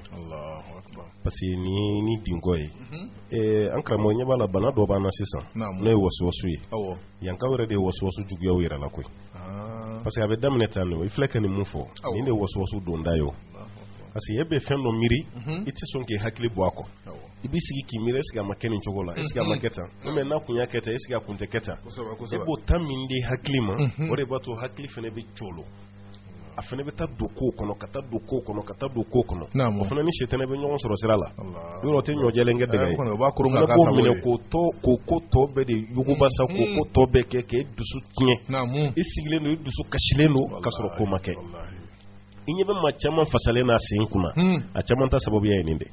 parce que ni dinko ye an karamɔgɔ ɲɛ b'a la bana dɔ b'an na sisan n'o ye wasuwasu ye yankaw yɛrɛ de ye wasuwasu juguyaw yɛrɛ la koyi parce que a bɛ daminɛ tan de i filɛ ka nin mun fɔ nin de ye wasuwasu donda ye o parce que e bɛ fɛn dɔ miiri i tɛ sɔn k'i hakili bɔ a kɔ i b'i sigi k'i miiri est-ce que a ma kɛ nin cogo la est-ce que a ma kɛ tan mais n'a kun y'a kɛ tan est-ce que a kun tɛ kɛ tan e b'o ta min di hakili ma o de b'a to hakili fana bɛ colo a fana bɛ taa don ko kɔnɔ ka taa don ko kɔnɔ ka taa don ko kɔnɔ o fana ni sitana bɛ ɲɔgɔn sɔrɔ sira la yɔrɔ tɛ ɲɔjɛlen kɛ dɛgɛ ye o fana b'o minɛ k'o ko tɔ bɛɛ de yuguba sa k'o ko tɔ bɛɛ kɛ k'e dusu tiɲɛ i sigilen don i dusu kasilen don ka sɔrɔ ko ma kɛ i ɲɛ bɛ maa caman fasalen n'a sen kunna a caman ta sababuya ye nin de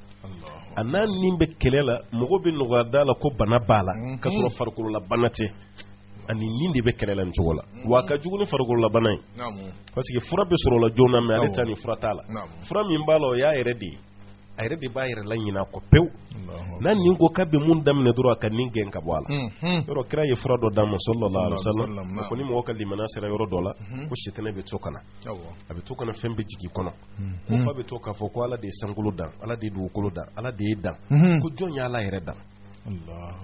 a n'a nin bɛ kɛlɛ la mɔgɔ bɛ nɔgɔya da la ko bana b'a la ka sɔrɔ farikolola bana tɛ ani nin de bɛ kɛlɛ la nin cogo la wa a ka jugu ni farikolola bana ye parce que fura bɛ sɔrɔ o la joona mais ale ta ni fura t'a la fura min b'a la o y'a yɛrɛ de ye a yɛrɛ de b'a yɛrɛ la ɲinɛ a kɔ pewu n'a nin ko k'a bɛ mun daminɛ dɔrɔn a ka nin gɛn ka bɔ a la yɔrɔ kira ye fura dɔ d'a ma sallallahu alaihi wasallam ko ni mɔgɔ ka limaniya sera yɔrɔ dɔ la ko sitana bɛ to ka na a bɛ to ka na fɛn bɛ jigin kɔnɔ ko fa bɛ to k'a fɔ ko ala de ye sankolo dan ala de ye dugukolo dan ala de ye dan ko jɔn ye ala yɛrɛ dan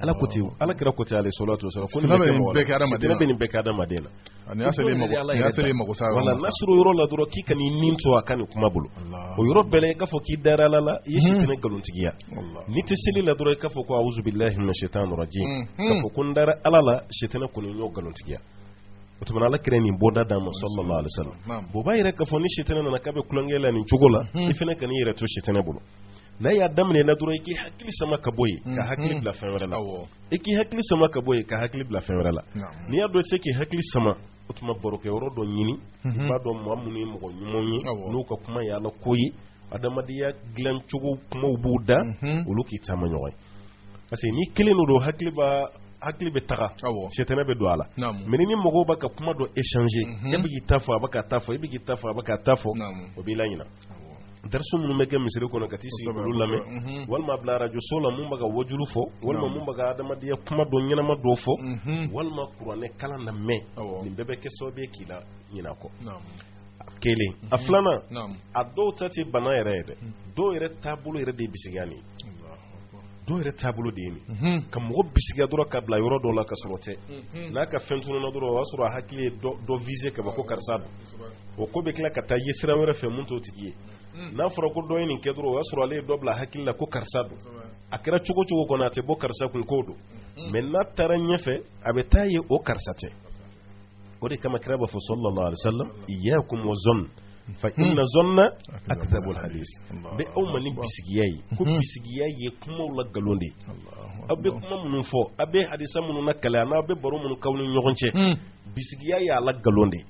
ala ko ten ala kira ko ten alayhi salatu wasalam ko nin bɛ kɛ nin bɛɛ kɛ adamaden na ni y'a selen mako sa wala n'a sɔrɔ yɔrɔ la dɔrɔn k'i ka n'i nin to a ka nin kuma bolo o yɔrɔ bɛɛ la i k'a fɔ k'i dara ala la i ye sitana nkalontigiya n'i tɛ seli la dɔrɔn i k'a fɔ ko a'uzu billahi minash shaitanir rajim k'a fɔ ko n dara ala la sitana kɔni y'o nkalontigiya o tuma ala kira nin bɔda d'a ma sallallahu alaihi wasallam o b'a yɛrɛ k'a fɔ ni sitana nana k'a bɛ kulonkɛ la nin cogo la i fana ka n'i yɛrɛ to sitana bolo n'a y'a daminɛ na dɔrɔn i k'i hakili sama ka bɔ yen ka hakili bila fɛn wɛrɛ la i k'i hakili sama ka bɔ yen ka hakili bila fɛn wɛrɛ la n'i y'a dɔn i tɛ se k'i hakili sama o tuma barokɛ yɔrɔ dɔ ɲini i b'a dɔn maa minnu ye mɔgɔ ɲumanw ye n'u ka kuma ye ala ko ye adamadenya dilan cogo kumaw b'u da olu k'i taama ɲɔgɔn ye parce que n'i kelen don hakili bɛ taga sitana bɛ don a la mais ni mɔgɔw b'a ka kuma dɔ échanger e bɛ k'i ta fɔ a bɛ ka ta fɔ e bɛ k'i ta fɔ a bɛ ka ta fɔ o b'i la ɲina darsu minnu bɛ kɛ misiri kɔnɔ ka t'i sigi k'olu lamɛn walima bila radio so la mun bɛ ka wajulu fɔ walima mun bɛ ka adamadenya kuma dɔ ɲɛnama dɔ fɔ walima kuranɛ kalan na mɛn nin bɛɛ bɛ kɛ sababu ye k'i la ɲinɛ kɔ kelen a filanan a dɔw ta tɛ bana yɛrɛ ye dɛ dɔw yɛrɛ taabolo yɛrɛ de ye bisigiya nin dɔw yɛrɛ taabolo de ye nin ka mɔgɔ bisigiya dɔrɔn ka bila yɔrɔ dɔw la ka sɔrɔ tɛ n'a ka fɛn tununa dɔrɔn o y'a sɔrɔ a hakili ye dɔ viser ka bɔ ko karisa don o ko bɛ tila ka taa ye sira wɛrɛ fɛ mun t'o tigi ye n'a fɔra ko dɔ ye nin kɛ dɔrɔn o y'a sɔrɔ ale ye dɔ bila hakili la ko karisa don a kɛra cogo cogo kɔnɔ a tɛ bɔ karisa kun k'o don mais n'a taara ɲɛfɛ a bɛ taa ye o karisa tɛ o de kama kira b'a fɔ sallallahu alaihi wasallam iyyakum wa zann fa inna zanna akdhabul hadith bɛ aw ma ni bisigiya ye ko bisigiya ye kumaw la galon de aw bɛ kuma minnu fɔ aw bɛ hadisa minnu na kale n'aw bɛ baro minnu k'aw ni ɲɔgɔn cɛ bisigiya ye a la galon de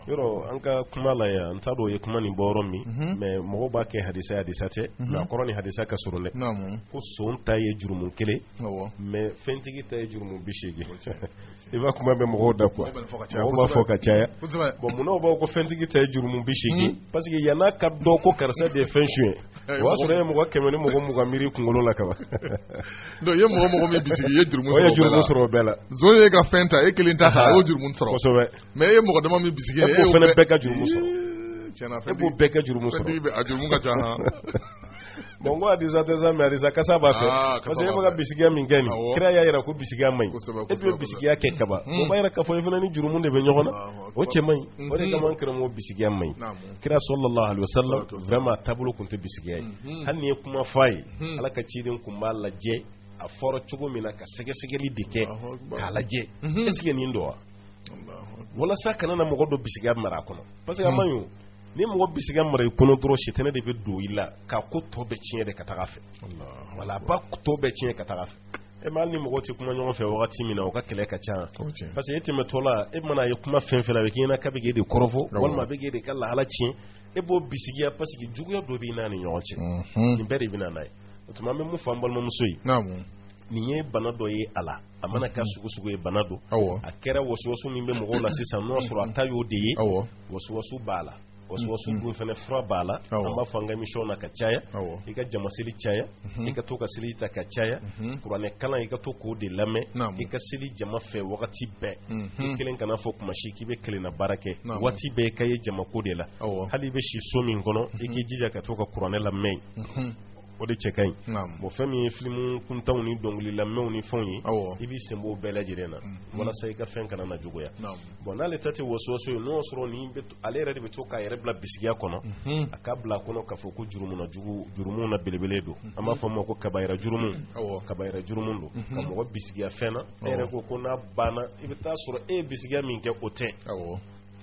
yɔrɔ an ka kuma la yan n t'a dɔn o ye kuma nin bɔ yɔrɔ min mais mɔgɔw b'a kɛ hadisa tɛ mais a kɔrɔ ni hadisa ka surun dɛ ko son ta ye jurumu 1 mais fɛntigi ta ye jurumu 80 i b'a kuma bɛ mɔgɔw da quoi mɔgɔw b'a fɔ ka caya bon munna u b'a ko fɛntigi ta ye jurumu 80 parce que yan'a ka dɔn ko karisa de ye fɛn suɲɛ o y'a sɔrɔ e ye mɔgɔ 100 ni mɔgɔ 20 miiri kunkolo la ka ban donc i ye mɔgɔ min bisigi i ye jurumu sɔrɔ o bɛɛ la zon ye ka fɛn ta e kelen ta a y'o jurumu sɔrɔ kosɛbɛ mais e ye mɔgɔ dama min bisigi e b'o fana bɛɛ ka jurumu sɔrɔ e b'o bɛɛ kɛ jurumu sɔrɔ a jurumu ka ca bon ko hadisa tɛ sa mais hadisa kasa b'a fɛ parce que e bɛ ka bisigiya min kɛ nin kira y'a jira ko bisigiya man ɲi e bɛ bisigiya kɛ kaba o b'a jira k'a fɔ e fana ni jurumu de bɛ ɲɔgɔn na o cɛ man ɲi o de kama an karamɔgɔ bisigiya man ɲi kira sallallahu alaihi wasallam vraiment taabolo tun tɛ bisigiya ye hali ni ye kuma f'a ye ala ka ciden kun b'a lajɛ a fɔra cogo min na ka sɛgɛsɛgɛli de kɛ k'a lajɛ est ce que nin don wa walasa kana na mɔgɔ dɔ bisigiya mara a kɔnɔ parce que a man ɲi ni mɔgɔ bisigiya mara i kɔnɔ dɔrɔn sitana de bɛ don i la k'a ko tɔ bɛɛ tiɲɛ de ka taga fɛ wala ba tɔ bɛɛ tiɲɛ ka taga fɛ e ma hali ni mɔgɔ tɛ kuma ɲɔgɔn fɛ wagati min na o ka kɛlɛ ka ca parce que e tɛmɛtɔ la e mana ye kuma fɛn fɛn la a bɛ k'i ɲɛna k'a bɛ k'e de kɔrɔfɔ walima a bɛ k'e de ka lahala tiɲɛ e b'o bisigiya parce que juguya dɔ b'i n'a ni ɲɔgɔn cɛ nin bɛɛ de bɛ na n'a ye o tuma an bɛ mun fɔ an balimamuso ye nin ye bana dɔ ye a la a mana kɛ sugu ye bana don a kɛra wasuwasu min bɛ mɔgɔw la sisan n'o y'a sɔrɔ a ta y'o de ye wasuwasu b'a la waswasu dun fana fura bala amma fanga mission na ka caya I ka jama seli caya I ka to ka seli ta ka caya Qur'an kalan I ka to ko de lame I ka seli jama fɛ wagati bɛɛ kelen kana fɔ kuma shi k'i bɛ kelen na barake wati bɛɛ ka ye jama ko de la hali bɛ si so min kɔnɔ I k'i jija ka to ka Qur'an lamɛn o de cɛ ka ɲi bon fɛn min ye film kuntanw ni dɔnkili lamɛnw ni fɛnw ye I b'i sen b'o bɛɛ lajɛlen na walasa I ka fɛn kana na juguya bon n'ale ta tɛ waswaso ye n'o sɔrɔ ni ale yɛrɛ de bɛ to k'a yɛrɛ bila bisigiya kɔnɔ a ka bila kɔnɔ k'a fɔ ko jurumu na belebele don an b'a fɔ ma ko kabayira jurumu don ka mɔgɔ bisigiya fɛn na e yɛrɛ ko n'a banna I bɛ taa sɔrɔ e ye bisigiya min kɛ o tɛ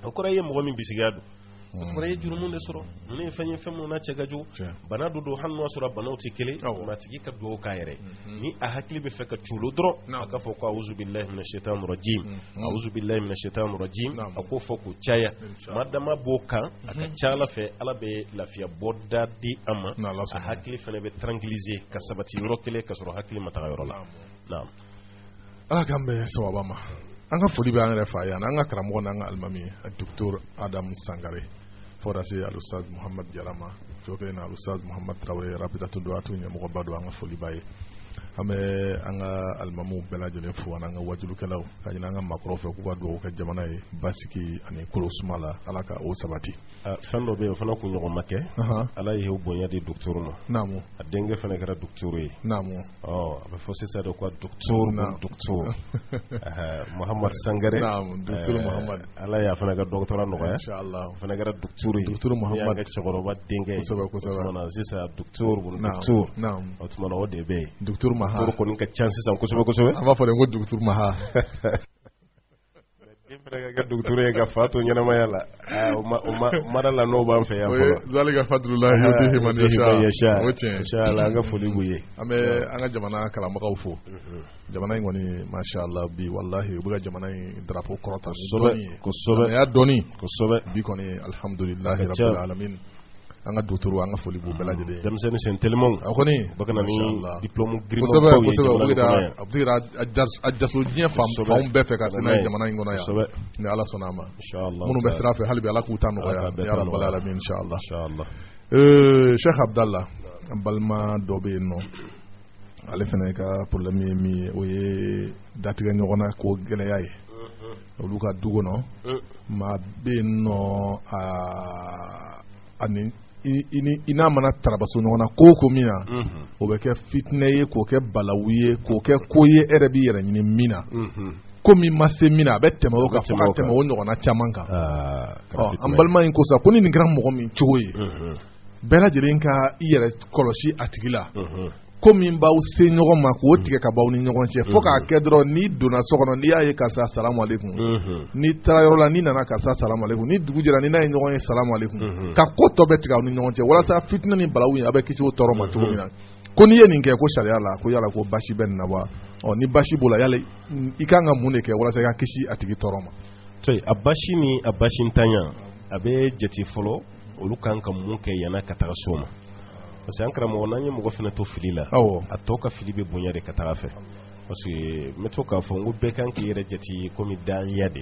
o kɔrɔ ye mɔgɔ min bisigiya don o tuma ye jurumu de sɔrɔ ne ye fɛn mun na cɛ ka jugu bana do hali n'o sɔrɔ banaw tɛ kelen maa tigi ka dugawu k'a yɛrɛ ni a hakili bɛ fɛ ka culo dɔrɔn a ka fɔ ko a'uzu billahi minash shaitanir rajim a k'o fɔ k'o caya maa dama b'o kan a ka ca Ala fɛ Ala bɛ lafiya bɔda di a ma a hakili fana bɛ tranquilliser ka sabati yɔrɔ kelen ka sɔrɔ hakili ma taga yɔrɔ la naam Ala k'an bɛ sababa ma an ka foli bɛ an yɛrɛ fa yan an ka karamɔgɔ n'an ka alimami Dr Adam Sangare fo ka se Al-Ustaz Muhammad Jarama jokɛ na Al-Ustaz Muhammad Traoré Rabitatul Du'atu ɲɛmɔgɔba don an ka foli b'a ye an bɛ an ka alimamuw bɛɛ lajɛlen fo an ka wajulukɛlaw ka ɲini an ka maakɔrɔw fɛ k'u ka dugawu kɛ jamana ye basigi ani kolosuma la Ala ka o sabati fɛn dɔ bɛ yen o fana kunɲɔgɔn ma kɛ Ala ye o bonya di docteur ma naamu a denkɛ fana kɛra docteur ye naamu a bɛ fɔ sisan de ko docteur Muhammad Sangare naamu docteur Muhammad Ala y'a fana ka doctorat nɔgɔya inshallah o fana kɛra docteur ye docteur Muhammad ka cɛkɔrɔba denkɛ ye kosɛbɛ sisan docteur naamu o tuma o de bɛ yen docteur Maha kɔni ka can sisan kosɛbɛ an b'a fɔ de ko docteur Maha den fana ka docteur ye ka fa to ɲɛnamaya la o mara la n'o b'an fɛ yan fɔlɔ zalika fadlullahi yutihi man yasha o tiɲɛ inshallah an ka foli b'u ye an bɛ an ka jamana kalanbagaw fo jamana in kɔni masha Allah bi wallahi u bɛ ka jamana in drapeau kɔrɔta kosɛbɛ y'a dɔnni kosɛbɛ bi kɔni alhamdulillahi rabbil alamin an ka docteur an ka foli b'u bɛɛ lajɛlen denmisɛnnin sen telimanw a kɔni u bɛ ka na ni diplôme kosɛbɛ u bɛ ka a jaso diɲɛ fanw bɛɛ fɛ ka se n'a ye jamana in kɔnɔ yan ni Ala sɔnna a ma minnu bɛ sira fɛ hali bi Ala k'u ta nɔgɔya ya rabbal alamin inshallah Cheikh Abdallah an balima dɔ bɛ yen nɔ ale fana ka problème ye min ye o ye datigɛ ɲɔgɔnna ko gɛlɛya ye olu ka du kɔnɔ maa bɛ yen nɔ ani i n'a mana tarabaso ɲɔgɔn na ko min na o bɛ kɛ fitinɛ ye k'o kɛ balawu ye k'o kɛ ko ye e yɛrɛ b'i yɛrɛ ɲini min na ko min ma se min na a bɛ tɛmɛ o kan fo ka tɛmɛ o ɲɔgɔnna caman kan an balima in ko sa ko ni nin kɛra mɔgɔ min cogo ye bɛɛ lajɛlen ka i yɛrɛ kɔlɔsi a tigi la ko min b'aw se ɲɔgɔn ma k'o tigɛ ka b'aw ni ɲɔgɔn cɛ fo k'a kɛ dɔrɔn n'i donna so kɔnɔ n'i y'a ye karisa salamu aleykum n'i taara yɔrɔ la n'i nana karisa salamu aleykum ni dugu jɛra ni n'a ye ɲɔgɔn ye salamu aleykum ka ko tɔ bɛ tigɛ aw ni ɲɔgɔn cɛ walasa fitinɛ ni balawu in a bɛ kisi o tɔɔrɔ ma cogo min na ko n'i ye nin kɛ ko sariya la ko yala ko basi bɛ nin na wa ni basi b'o la yala i kan ka mun de kɛ walasa i ka kisi a tigi tɔɔrɔ ma a basi ni a basi ntanya a bɛ jate fɔlɔ olu kan ka mun kɛ yan'a ka taga so ma parce que an karamɔgɔ n'an ye mɔgɔ fana to fili la a tɔ ka fili bɛ bonya de ka taga fɛ parce que n bɛ to k'a fɔ n ko bɛɛ kan k'i yɛrɛ jate komi dahiya de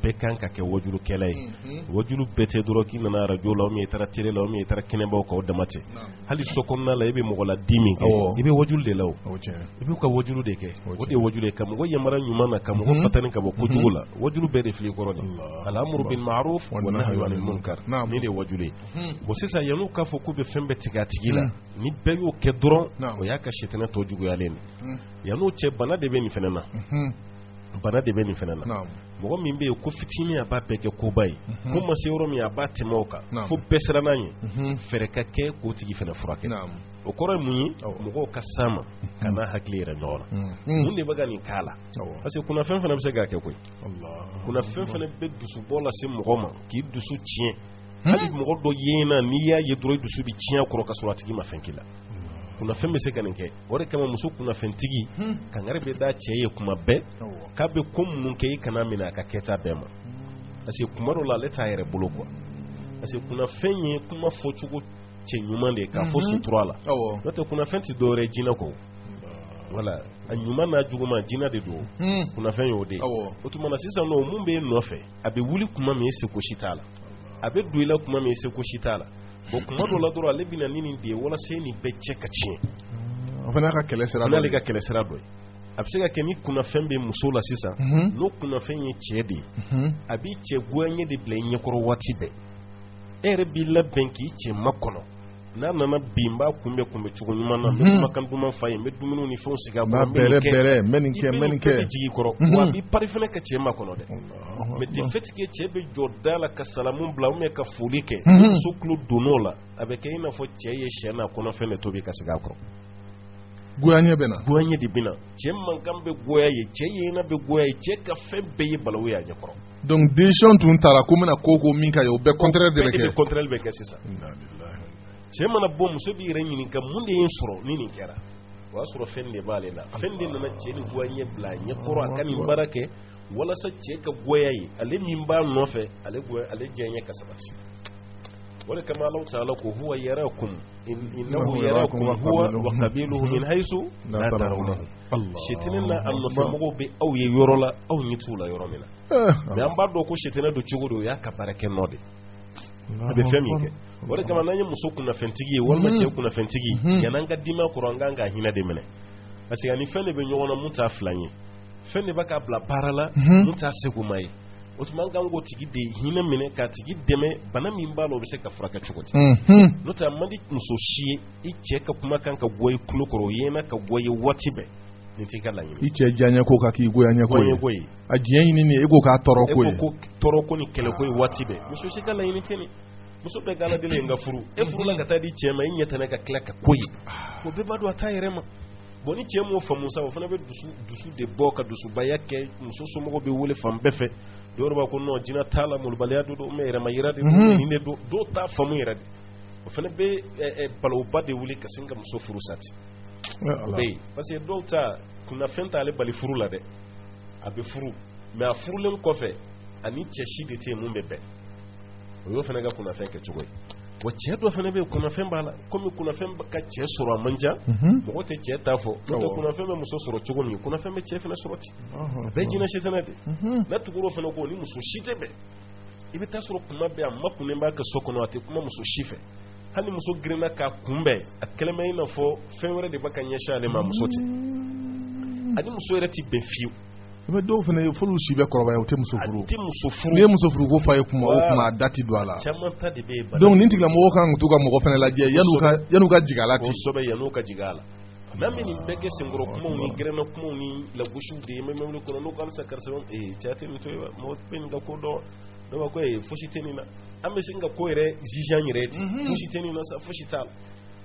bɛɛ kan ka kɛ wajulukɛla ye wajulu bɛɛ tɛ dɔrɔn k'i nana arajo la i taara télé la i taara kɛnɛbaw kan o dama tɛ hali so kɔnɔna la i bɛ mɔgɔ la di min kɛ i bɛ wajulu de la i b'u ka wajulu de kɛ o de ye wajulu ye ka mɔgɔ yamara ɲuman na ka mɔgɔ fatani ka bɔ kojugu la wajulu bɛɛ de fili kɔrɔ de al-amru bil ma'ruf wa nahyu anil munkar ni de ye wajulu ye bon sisan yan'u k'a fɔ k'u bɛ fɛn bɛɛ tigɛ a tigi la ni bɛɛ y'o kɛ dɔrɔn o y'a ka sitanɛ tɔ juguyalen ye yan'o cɛ bana de bɛ nin fana na mɔgɔ min bɛ yen ko fitinin a b'a bɛɛ kɛ koba ye ko ma se yɔrɔ min a b'a tɛmɛ o kan fo bɛɛ siranna ye fɛrɛ ka kɛ k'o tigi fana furakɛ o kɔrɔ ye mun ye mɔgɔw ka s'a ma ka n'a hakili yɛrɛ ɲɔgɔn na mun de bɛ ka nin k'a la parce que kunnafɛn fana bɛ se k'a kɛ koyi kunnafɛn fana bɛ dusubɔ lase mɔgɔ ma k'i dusu tiɲɛ hali mɔgɔ dɔ ye na n'i y'a ye dɔrɔn i dusu bɛ tiɲɛ kɔrɔ ka sɔrɔ a tigi ma fɛn k'i la kunnafɛn bɛ se ka nin kɛ o de kama muso kunnafɛntigi kangari bɛ da cɛ ye kuma bɛɛ k'a bɛ ko minnu kɛ i kana minɛ a ka kɛta bɛɛ ma parce que kuma dɔ la ale t'a yɛrɛ bolo quoi parce que kunnafɛn ye kuma fɔcogo cɛ ɲuman de ye k'a fɔ sutura la n'o tɛ kunnafɛn tɛ dɔwɛrɛ ye jinɛ kɔ voilà a ɲuman n'a juguman jinɛ de don kunnafɛn y'o de ye o tuma na sisan nɔ mun bɛ e nɔfɛ a bɛ wuli kuma min e seko si t'a la a bɛ don i la kuma min se ko si t'a la bon kuma dɔ la dɔrɔn ale bɛna nin de ye walasa nin bɛɛ cɛ ka tiɲɛ o fana ka kɛlɛ sira n'ale ka kɛlɛ sira dɔ ye a bɛ se ka kɛ ni kunnafɛn bɛ muso la sisan n'o kunnafɛn ye cɛ de ye a b'i cɛ goyaɲɛ de bila i ɲɛkɔrɔ waati bɛɛ e yɛrɛ b'i labɛn k'i cɛ makɔnɔ n'a nana bi n b'a kunbɛ cogo ɲuman na n bɛ kumakan duman f'a ye n bɛ dumuni ni fɛnw sigi a kɔrɔ n bɛ nin kɛ bɛ jigin kɔrɔ wa a b'i pari fana ka cɛ makɔnɔ dɛ mais de fait que cɛ bɛ jɔ da la ka salamu bila ou bien ka foli kɛ muso tulo donn'o la a bɛ kɛ i n'a fɔ cɛ ye sɛ n'a kɔnɔfɛn de tobi ka sigi a kɔrɔ goyaɲɛ bɛ na goyaɲɛ de bɛ na cɛ mankan bɛ goya ye cɛ yena bɛ goya ye cɛ ka fɛn bɛɛ ye balawu ye a ɲɛkɔrɔ donc décision tun taara ko bɛna ko min ka ye o bɛɛ contraire de bɛ kɛ contraire bɛ kɛ sisan cɛ mana bɔ muso b'i yɛrɛ ɲininka mun de ye n sɔrɔ ni nin kɛra o y'a sɔrɔ fɛn de b'ale la fɛn de nana cɛ ni goyaɲɛ bila a ɲɛkɔrɔ a ka nin baara kɛ walasa cɛ ka goya ye ale min b'a nɔfɛ ale diyaɲɛ ka sabati o de kama Alahu Taala ko huwa yarakum innahu yarakum huwa wa qabiluhu min haythu la tarawnahu shetani na anɔfɛ mɔgɔw bɛ aw ye yɔrɔ la aw ɲɛ t'u la yɔrɔ min na mais an b'a dɔn ko shetani don cogo do o y'a ka baara kɛ nɔ de a bɛ fɛn min kɛ o de kama n'an ye muso kunnafɛntigi ye walima cɛ kunnafɛntigi yan'an ka dima kɔrɔ an kan ka hinɛ de minɛ parce que ani fɛn de bɛ ɲɔgɔn na mun t'a fila ye fɛn de b'a ka bila baara la mun t'a seko ma ye o tuma an kan k'o tigi de hinɛ minɛ k'a tigi dɛmɛ bana min b'a la o bɛ se ka furakɛ cogo di n'o tɛ a man di muso si ye i cɛ ka kuma kan ka bɔ i tulo kɔrɔ o yena ka bɔ i waati bɛɛ nin t'i ka laɲini i cɛ diyaɲɛ ko ka k'i goyaɲɛ ko ye a diɲɛ ɲini nin e ko k'a tɔɔrɔ ko ye e ko tɔɔrɔ ko ni kɛlɛ ko ye waati bɛɛ muso si ka laɲini tɛ nin muso bɛɛ ka Ala deli ye n ka furu e furula ka taa di cɛ ma i ɲɛ tɛnɛ ka tila ka ko ye o bɛɛ b'a dɔn a t'a yɛrɛ ma bon ni cɛ m'o faamu sa o fana bɛ dusu de bɔ ka dusubaya kɛ muso somɔgɔw bɛ wele fan bɛɛ fɛ dɔw b'a ko non jinɛ t'a la molobaliya do mais yɛrɛma yira de do nin de do dɔw t'a faamu yɛrɛ de o fana bɛ balawba de wuli ka sin ka muso furu sati o bɛ yen parce que dɔw ta kunnafɛn t'ale bali furu la dɛ a bɛ furu mais a furulen kɔfɛ ani cɛ si de tɛ yen mun bɛ bɛn o y'o fana ka kunnafɛn kɛ cogo ye wa cɛ dɔ fana bɛ yen kunnafɛn b'a la komi kunnafɛn ka cɛ sɔrɔ a man ca mɔgɔ tɛ cɛ t'a fɔ n'o tɛ kunnafɛn bɛ muso sɔrɔ cogo min kunnafɛn bɛ cɛ fana sɔrɔ ten bɛɛ jinɛ si tɛnɛ de n'a tugura fana ko ni muso si tɛ bɛn i bɛ taa sɔrɔ kuma bɛ a makunnen b'a ka so kɔnɔ a tɛ kuma muso si fɛ hali muso girinna k'a kunbɛn a kɛlɛmɛ i n'a fɔ fɛn wɛrɛ de b'a ka ɲɛsin ale ma muso tɛ ani muso yɛrɛ tɛ bɛn fiyewu i bɛ dɔw fana ye folu si bɛ kɔrɔbaya o tɛ muso furu n'i ye muso furu ko fa ye kuma o kuma a da ti don a la caman ta de bɛ yen donc nin tigilamɔgɔ kan ka t'u ka mɔgɔ fana lajɛ yan'u ka jigin a la ten kosɛbɛ yan'u ka jigin a la n'an bɛ nin bɛɛ kɛ senkɔrɔ kumaw ni gɛrɛnna kumaw ni lagosiw de ye n bɛ mɛbili kɔnɔ n'o ko halisa karisa cɛ tɛ nin to ye mɔgɔ bɛ nin ka ko dɔn dɔw b'a ko fosi tɛ nin na an bɛ se ka ko yɛrɛ juge an yɛrɛ ye ten fosi tɛ nin na sa fosi t'a la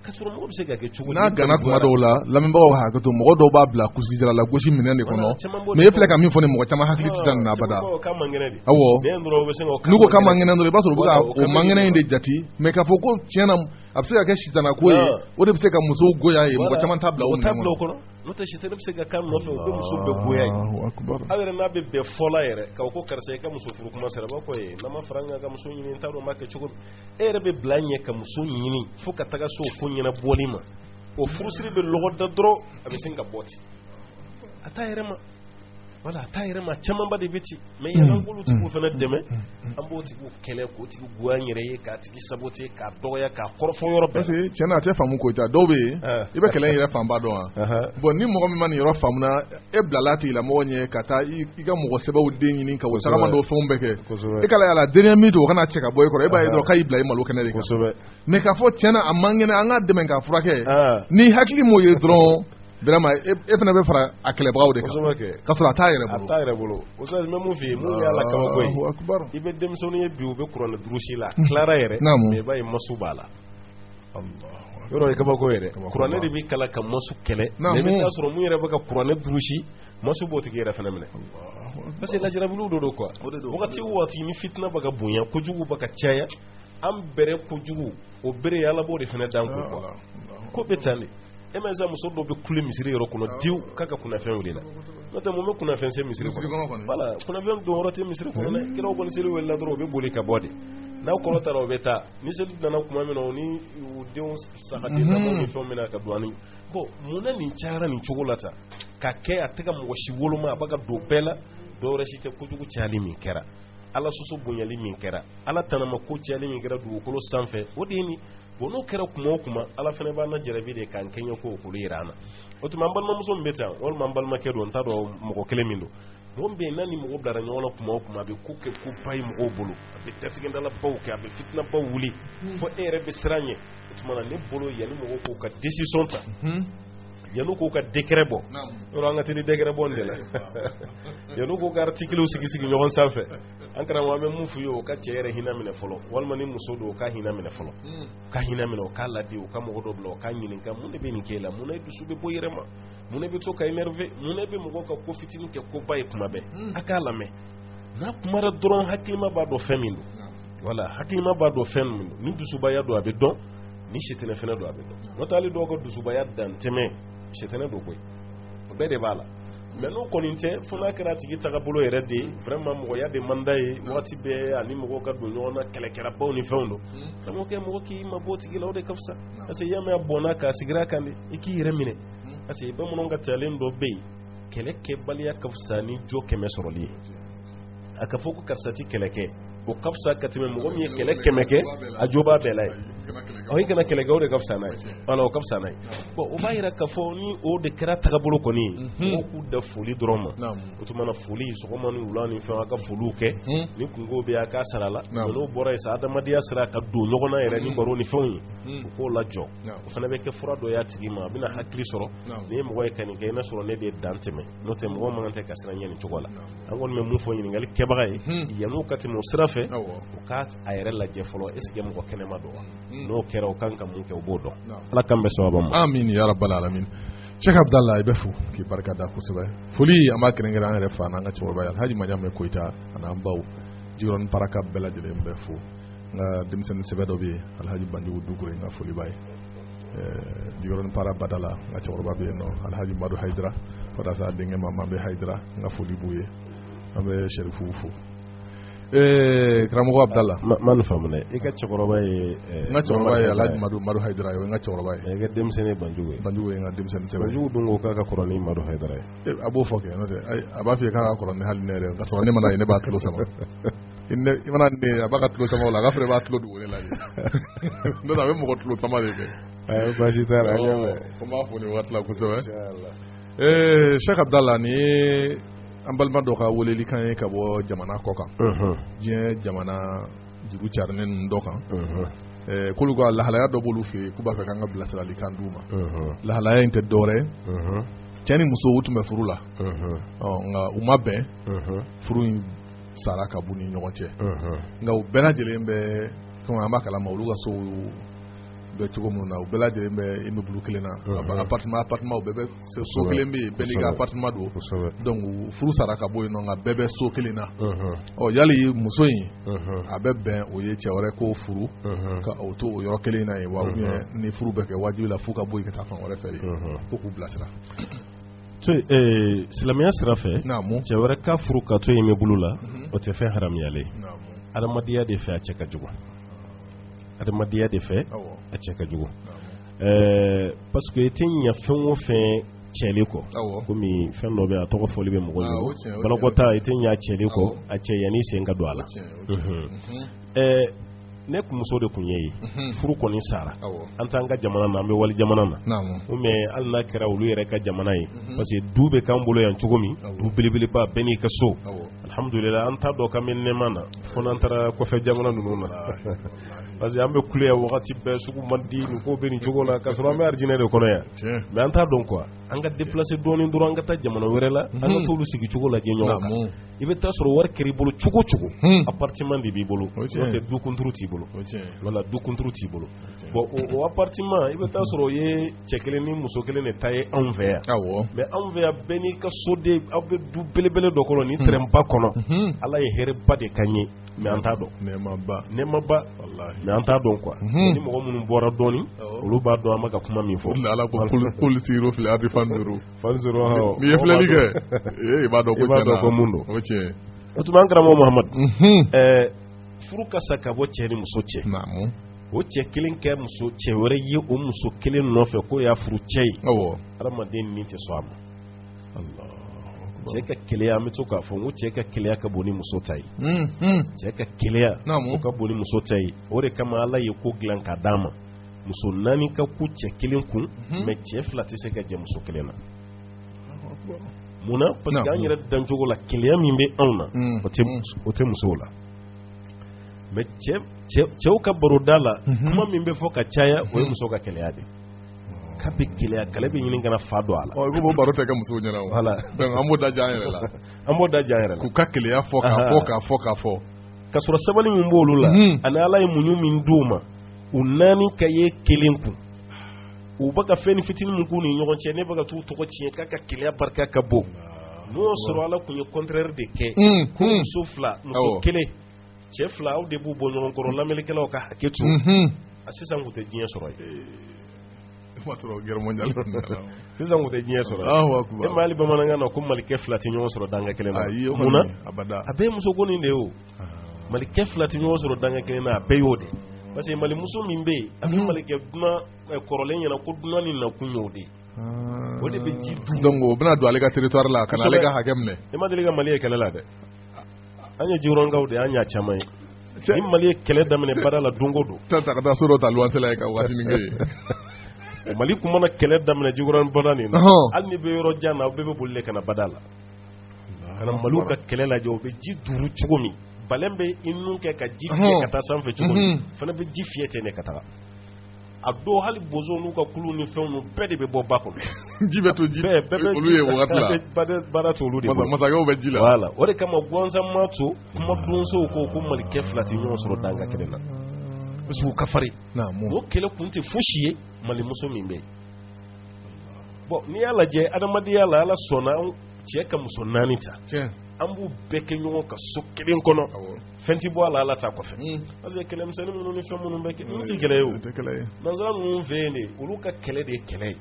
ka sɔrɔ mɔgɔ bɛ se ka kɛ cogo n'a gana kuma dɔw la lamɛnbagaw hakɛ to mɔgɔ dɔw b'a bila kusikijala la gosi minɛn de kɔnɔ mais e filɛ ka min fɔ ni mɔgɔ caman hakili tɛ nin abada awɔ n'u ko k'a man kɛnɛ dɔrɔn i b'a sɔrɔ u bɛ ka o man kɛnɛ in de jate mais k'a fɔ ko tiɲɛna a bɛ se ka kɛ sitana ko ye o de bɛ se ka musow goya ye mɔgɔ caman t'a bila o minɛn kɔnɔ n'o tɛ sitana bɛ se ka kan nɔfɛ o bɛ muso bɛɛ goya ye aw yɛrɛ n'a bɛ bɛn fɔla yɛrɛ k'aw ko karisa i ka muso furu kuma sera b'a fɔ n'a ma fara an kan ka muso ɲini n t'a dɔn n b'a kɛ cogo min e yɛrɛ bɛ bila ɲɛ ka muso ɲini fo ka taga so o ko ɲɛnabɔli ma o furusiri bɛ lɔgɔ da dɔrɔn a bɛ sin ka bɔ ten a t'a yɛrɛ ma wala a t'a yɛrɛ ma camanba de bɛ ten mais yan'an k'olu tigiw fana dɛmɛ an b'o tigiw kɛlɛ k'o tigi goya an yɛrɛ ye k'a tigi saboter k'a dɔgɔya k'a kɔrɔfɔ yɔrɔ bɛɛ. parce que tiɲɛna a tɛ faamu ko ta dɔw bɛ yen i bɛ kɛlɛ in yɛrɛ fanba dɔn wa bon ni mɔgɔ min ma nin yɔrɔ faamuna e bilala tigilamɔgɔ ɲɛ ka taa i ka mɔgɔ sɛbɛnw den ɲini ka o tagama dɔw fɛnw bɛɛ kɛ e ka la dernier minute o kana cɛ ka bɔ i kɔrɔ e b'a ye dɔrɔn k'a y'i bila i malo kɛnɛ de kan mais k'a fɔ tiɲɛna a man kɛnɛ an k'a dɛmɛ k'a furakɛ ni hakili m'o ye dɔrɔn vraiment e fana bɛ fara a kɛlɛbagaw de kan k'a sɔrɔ a t'a yɛrɛ bolo o sɔrɔ n bɛ mun f'i ye mun y'a la kabako ye i bɛ denmisɛnnin ye bi u bɛ kuranɛ durusi la tilara yɛrɛ mais i b'a ye masu b'a la yɔrɔ ye kabako yɛrɛ kuranɛ de bɛ kala ka masu kɛlɛ mais i bɛ taa sɔrɔ mun yɛrɛ bɛ ka kuranɛ durusi masu b'o tigi yɛrɛ fana minɛ parce que lajarabiluw de don quoi wagati o wagati ni fitina bɛ ka bonya kojugu bɛ ka caya an bɛrɛ kojugu o bere Ala b'o de fana d'an kun quoi ko bɛ tan de e ma sa muso dɔw bɛ kule misiri yɔrɔ kɔnɔ diw k'a ka kunnafɛn wuli la n'o tɛ mun bɛ kunnafɛn se misiri kɔnɔ voilà kunnafɛn don yɔrɔ tɛ misiri kɔnɔ dɛ kiraw kɔni seli wulila dɔrɔn o bɛ boli ka bɔ de n'aw kɔrɔ taara o bɛ taa ni seli nana kuma min na o ni u denw sagaden lamɔw ni fɛnw bɛna ka don ani bon munna nin cayara nin cogo la tan ka kɛ a tɛ ka mɔgɔ si woloma a bɛ ka don bɛɛ la dɔw yɛrɛ si tɛ kojugu cayali min kɛra ala soso bonyali min kɛra ala tanama ko cɛyali min kɛra dugukolo sanfɛ o de ye nin bon n'o kɛra kuma o kuma ala fana b'an na jarabi de k'an kɛɲɛ ko olu yira an na o tuma an balimamuso min bɛ tan walima an balimakɛ don n t'a dɔn mɔgɔ kelen min don mɔgɔ bɛ yen n'a ni mɔgɔ bilara ɲɔgɔn na kuma o kuma a bɛ ko kɛ ko ba ye mɔgɔw bolo a bɛ datigɛndalabaw kɛ a bɛ fitinabaw wuli fo e yɛrɛ bɛ siran ɲɛ o tuma na ne bolo yanni mɔgɔw k'u ka décision ta yanni k'u ka décret bɔ yɔrɔ an ka teli décret bɔ nin de la yanni k'u ka article sigi ɲɔgɔn sanfɛ an karamɔgɔ an bɛ mun f'u ye o ka cɛ yɛrɛ hinɛ minɛ fɔlɔ walima ni muso don o ka hinɛ minɛ fɔlɔ ka hinɛ minɛ o k'a ladi o ka mɔgɔ dɔ bila o k'a ɲininka mun de bɛ nin kɛ la mun na dusu bɛ bɔ i yɛrɛ ma mun bɛ to ka énervé mun bɛ mɔgɔw ka ko fitinin kɛ ko ba ye kuma bɛɛ a k'a lamɛn n'a kumara dɔrɔn hakilima b'a dɔn fɛn min don wala hakilima b'a dɔn fɛn min don ni dusubaya don a bɛ dɔn ni sitɛnɛ fɛnɛ don a bɛ dɔn n'o tɛ hali dɔw ka dusubaya dantɛmɛ sitɛnɛ don koyi o bɛɛ de b'a la mais n'o kɔni tɛ fo n'a kɛra tigi tagabolo yɛrɛ de vraiment mɔgɔya de man d'a ye waati bɛɛ ani mɔgɔw ka don ɲɔgɔn na kɛlɛkɛlabaw ni fɛnw don karamɔgɔkɛ mɔgɔ k'i mabɔ tigi la o de ka fisa parce que i y'a mɛn a bɔnna k'a sigira kan de i k'i yɛrɛ minɛ parce que bamananw ka calen dɔ bɛ yen kɛlɛ kɛbaliya ka fisa ni jo 100 sɔrɔli ye a ka fɔ ko karisa ti kɛlɛ kɛ o ka fisa ka tɛmɛ mɔgɔ min ye kɛlɛ 100 kɛ a jo b'a bɛɛ la ye i kana kɛlɛ kɛ o de ka fisa n'a ye wala o ka fisa n'a ye bon o b'a yira k'a fɔ ni o de kɛra tagabolo kɔni ye mɔgɔw k'u da foli dɔrɔn ma o tuma na foli sɔgɔma ni wula ni fɛn a ka foliw kɛ ni kungo bɛ a k'a sara la n'o bɔra yen sa adamadenya sera ka don ɲɔgɔn na yɛrɛ ni baro ni fɛnw ye u k'o lajɔ o fana bɛ kɛ fura dɔ y'a tigi ma a bɛna hakili sɔrɔ ni ye mɔgɔ ye ka nin kɛ i n'a sɔrɔ ne de ye dan tɛmɛ n'o tɛ mɔgɔ man kan tɛ ka siran ɲɛ nin cogo la an kɔni bɛ mun fɔ ɲininkali kɛbaga ye yan'u ka tɛmɛ o sira fɛ u k'a a yɛrɛ lajɛ fɔlɔ est ce que mɔgɔ kɛnɛma don wa n'o kɛra o kan ka mun kɛ o b'o dɔn ala kan bɛ sababa ma amin ya rabbal alamin Sheikh Abdallah i bɛ fo k'i barika da kosɛbɛ foli an b'a kɛrɛnkɛrɛn an yɛrɛ fa n'an ka cɛkɔrɔba ye Alhaji Majamɛ Koyita an'an baw Jikɔrɔni Paraka bɛɛ lajɛlen bɛ fo n ka denmisɛnnin sɛbɛ dɔ bɛ yen Alhaji Banjugu Dukure n ka foli b'a ye Jikɔrɔni Para Badala n ka cɛkɔrɔba bɛ yen nɔ Alhaji Madu Hayidara fo taa se a denkɛ ma Mambe Hayidara n ka foli b'u ye an bɛ Sherifu fo karamɔgɔ Abdallah ma nin faamu dɛ i ka cɛkɔrɔba ye n ka cɛkɔrɔba ye Alhaji Madu Hayidara ye n ka cɛkɔrɔba ye i ka denmisɛnnin Banjugu ye Banjugu ye n ka denmisɛnnin sɛbɛ Banjugu dun ko k'a ka kɔrɔ ni Madu Hayidara ye a b'o fɔ kɛ n'o tɛ a b'a f'i ye k'a ka kɔrɔ ni hali ne yɛrɛ ka sɔrɔ ne mana ye ne b'a tulo sama i mana ne a b'a ka tulo sama o la a ka fɛrɛ b'a tulo dogo ne la ye n'o tɛ a bɛ mɔgɔ tulo sama de kɛ baasi t'a la ko n b'a fɔ nin waati la kosɛbɛ Sheikh Abdallah ni ye an balima dɔ ka weleli kan ye ka bɔ jamana kɔ kan diɲɛ jamana juru carinen ninnu dɔ kan k'olu ka lahalaya dɔ b'olu fɛ yen k'u b'a fɛ k'an ka bilasiralikan d'u ma lahalaya in tɛ dɔwɛrɛ cɛ ni muso u tun bɛ furu la nka u ma bɛn furu in sara ka b'u ni ɲɔgɔn cɛ nka u bɛɛ lajɛlen bɛ komi an b'a kalama olu ka sow bɛ cogo minnu na u bɛɛ lajɛlen bɛ immeuble kelen na appartement u bɛɛ bɛ so kelen bɛ yen bɛɛ n'i ka appartement don donc furu sara ka bɔ yen nɔ nka bɛɛ bɛ so kelen na yali muso in a bɛ bɛn o ye cɛ wɛrɛ ko furu ka o to o yɔrɔ kelen na yen wa ni furu bɛ kɛ wajibi la f'u ka bɔ yen ka taa fan wɛrɛ fɛ yen ko k'u bilasira silamɛya sira fɛ cɛ wɛrɛ ka furu ka to immeuble la o tɛ fɛn haramuyalen adamadenya de fɛ a cɛ ka jugu adamadenya de fɛ a cɛ ka jugu parce que i tɛ ɲɛ fɛn o fɛn cɛli kɔ komi fɛn dɔ bɛ a tɔgɔ fɔli bɛ mɔgɔ ye banakɔta i tɛ ɲɛ cɛli kɔ a cɛ yanni sen ka don a la ne muso de tun ye yen furu kɔni sara an t'an ka jamana na an bɛ wali jamana na mais hali n'a kɛra olu yɛrɛ ka jamana ye parce que du bɛ k'an bolo yan cogo min du belebeleba bɛɛ n'i ka so alhamdulillah an t'a dɔn k'an bɛ nɛɛma na fo n'an taara kɔfɛ jamana ninnu na parce que an bɛ kule yan wagati bɛɛ sugu man di nin ko bɛ nin cogo la k'a sɔrɔ an bɛ arijinɛ de kɔnɔ yan mais an t'a dɔn quoi an ka déplacer dɔɔnin dɔrɔn an ka taa jamana wɛrɛ la an ka t'olu sigi cogo lajɛ ɲɔgɔn kan i bɛ taa sɔrɔ wari kɛr'i bolo cogo o cogo appartement de b'i bolo n'o tɛ du kunturu t'i bolo wala du kunturu t'i bolo bon o appartement i bɛ taa sɔrɔ o ye cɛ kelen ni muso kelen de ta ye anw fɛ yan mais anw fɛ yan bɛɛ n'i ka soden aw bɛ du belebele dɔ kɔnɔ ni terrainba kɔnɔ ala ye hɛrɛba de k'an ye mais an t'a dɔn nɛɛmaba mais an t'a dɔn quoi ni mɔgɔ minnu bɔra dɔɔnin olu b'a dɔn an bɛ ka kuma min fɔ ala ko k'olu sigir'o filɛ a bɛ fan duuru n'i ye filɛli kɛ i b'a dɔn ko mun don o tiɲɛ o tuma an karamɔgɔ Muhamadu furu ka sa ka bɔ cɛ ni muso cɛ o cɛ kelen kɛ muso cɛ wɛrɛ ye o muso kelen nɔfɛ k'o y'a furu cɛ ye adamaden ni tɛ sɔn a ma cɛ ka keleya an bɛ to k'a fɔ n ko cɛ ka keleya ka bon ni muso ta ye cɛ ka keleya o ka bon ni muso ta ye o de kama Ala ye ko dilan k'a d'a ma muso 4 ka ku cɛ 1 kun mais cɛ 2 tɛ se ka jɛ muso 1 na munna parce que an yɛrɛ dancogo la keleya min bɛ anw na o tɛ musow la mais cɛw ka baroda la kuma min bɛ fɔ ka caya o ye muso ka keleya de k'a bɛ keleya kale bɛ ɲini kana fa don a la i ko baro tɛ kɛ musow ɲɛna o voilà donc an b'o da ja an yɛrɛ la an b'o da ja an yɛrɛ la k'u ka keleya fɔ k'a fɔ ka sɔrɔ sabali min b'olu la ani Ala ye muɲu min d'u ma u 4 ka ye 1 kun u bɛ ka fɛn fitinin min k'u ni ɲɔgɔn cɛ ne bɛ ka t'u tɔgɔ tiɲɛ k'a ka keleya barika ka bon n'o sɔrɔ Ala kun ye contraire de kɛ ko muso 2 muso 1 cɛ 2 aw de b'u bɔ ɲɔgɔn kɔrɔ lamɛnnikɛlaw ka hakɛ to a sisan kun tɛ diɲɛ sɔrɔ ye sisan kun tɛ diɲɛ sɔrɔ e ma hali bamanankan na ko malikɛ 2 tɛ ɲɔgɔn sɔrɔ danga kelen na munna a bɛɛ ye muso ko nin de ye o malikɛ 2 tɛ ɲɔgɔn sɔrɔ danga kelen na a bɛɛ y'o de parce que malimuso min bɛ yen a bɛ malikɛ dunan kɔrɔlen ɲɛna ko dunan ni nakun y'o de o de bɛ ji dun donc o bɛna don ale ka territoire la ka na ale ka hakɛ minɛ e ma deli ka Mali ye kɛlɛ la dɛ an ye jiwɔrɔnkaw de an y'a caman ye ni Mali ye kɛlɛ daminɛ bada la don o don ta ka taa so dɔ ta luwanse la ye ka waati min kɛ yen Mali kun mana kɛlɛ daminɛ jiwɔrɔn bada nin na hali ni bɛ yɔrɔ jan na aw bɛɛ bɛ boli de ka na bada la ka na Maliw ka kɛlɛ lajɛ o bɛ ji duuru cogo min balen bɛ i nun kɛ ka ji fiyɛ ka taa sanfɛ cogo min fana bɛ ji fiyɛ ten de ka taga a don hali bozo n'u ka kulu ni fɛnw bɛɛ de bɛ bɔ ba kɔnɔ ji bɛ to ji olu ye wagati la baara to olu de bolo masakɛw bɛ ji la voilà o de kama gansan ma to kuma donsow ko malikɛ 2 tɛ ɲɔgɔn sɔrɔ danga kelen na parce que u ka farin o kɛlɛ kun tɛ fosi ye malimuso min bɛ yen bon n'i y'a lajɛ adamadenya la Ala sɔnna cɛ ka muso 4 ta an b'u bɛɛ kɛ ɲɔgɔn ka so 1 kɔnɔ fɛn tɛ bɔ a la Ala ta kɔfɛ parce que kɛlɛmisɛnnin minnu ni fɛn minnu bɛ kɛ nin tɛ kɛlɛ ye o nanzara ninnu fɛ yen de olu ka kɛlɛ de ye kɛlɛ ye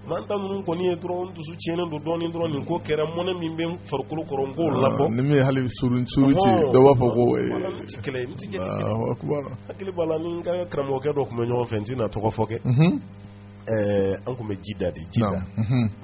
m'an ta ninnu kɔni ye dɔrɔn dusu tiɲɛnen don dɔɔnin dɔrɔn nin ko kɛra mɔnɛ min bɛ farikolo kɔrɔ n k'o labɔ ni min ye hali suru ci dɔw b'a fɔ ko nin tɛ kɛlɛ ye nin tɛ jate hakili b'a la ni n ka karamɔgɔkɛ dɔ tun bɛ ɲɔgɔn fɛ n tɛna tɔgɔ fɔ kɛ an tun bɛ Jida de Jida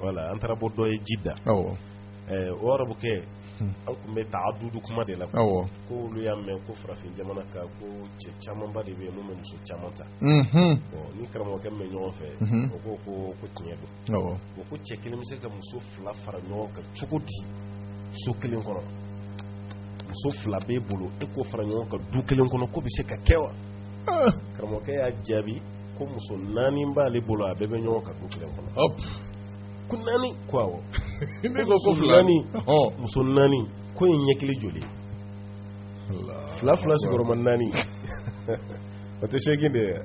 voilà an taara bɔ dɔ ye Jida o arabukɛ an tun bɛ taa dudu kuma de la ko olu y'a mɛn ko farafin jamana kan ko cɛ camanba de bɛ yen mun bɛ muso caman ta ni karamɔgɔkɛ min bɛ ɲɔgɔn fɛ o ko tiɲɛ don o ko cɛ 1 bɛ se ka muso 2 fara ɲɔgɔn kan cogo di so 1 kɔnɔ muso 2 b'e bolo e k'o fara ɲɔgɔn kan du 1 kɔnɔ ko bɛ se ka kɛ wa karamɔgɔkɛ y'a jaabi ko muso 4 b'ale bolo a bɛɛ bɛ ɲɔgɔn kan du 1 kɔnɔ ko 4 ko awɔ ne ko 4 muso 4 ko in ɲɛkili joli 2 sigiyɔrɔma 4 o tɛ 8 de ye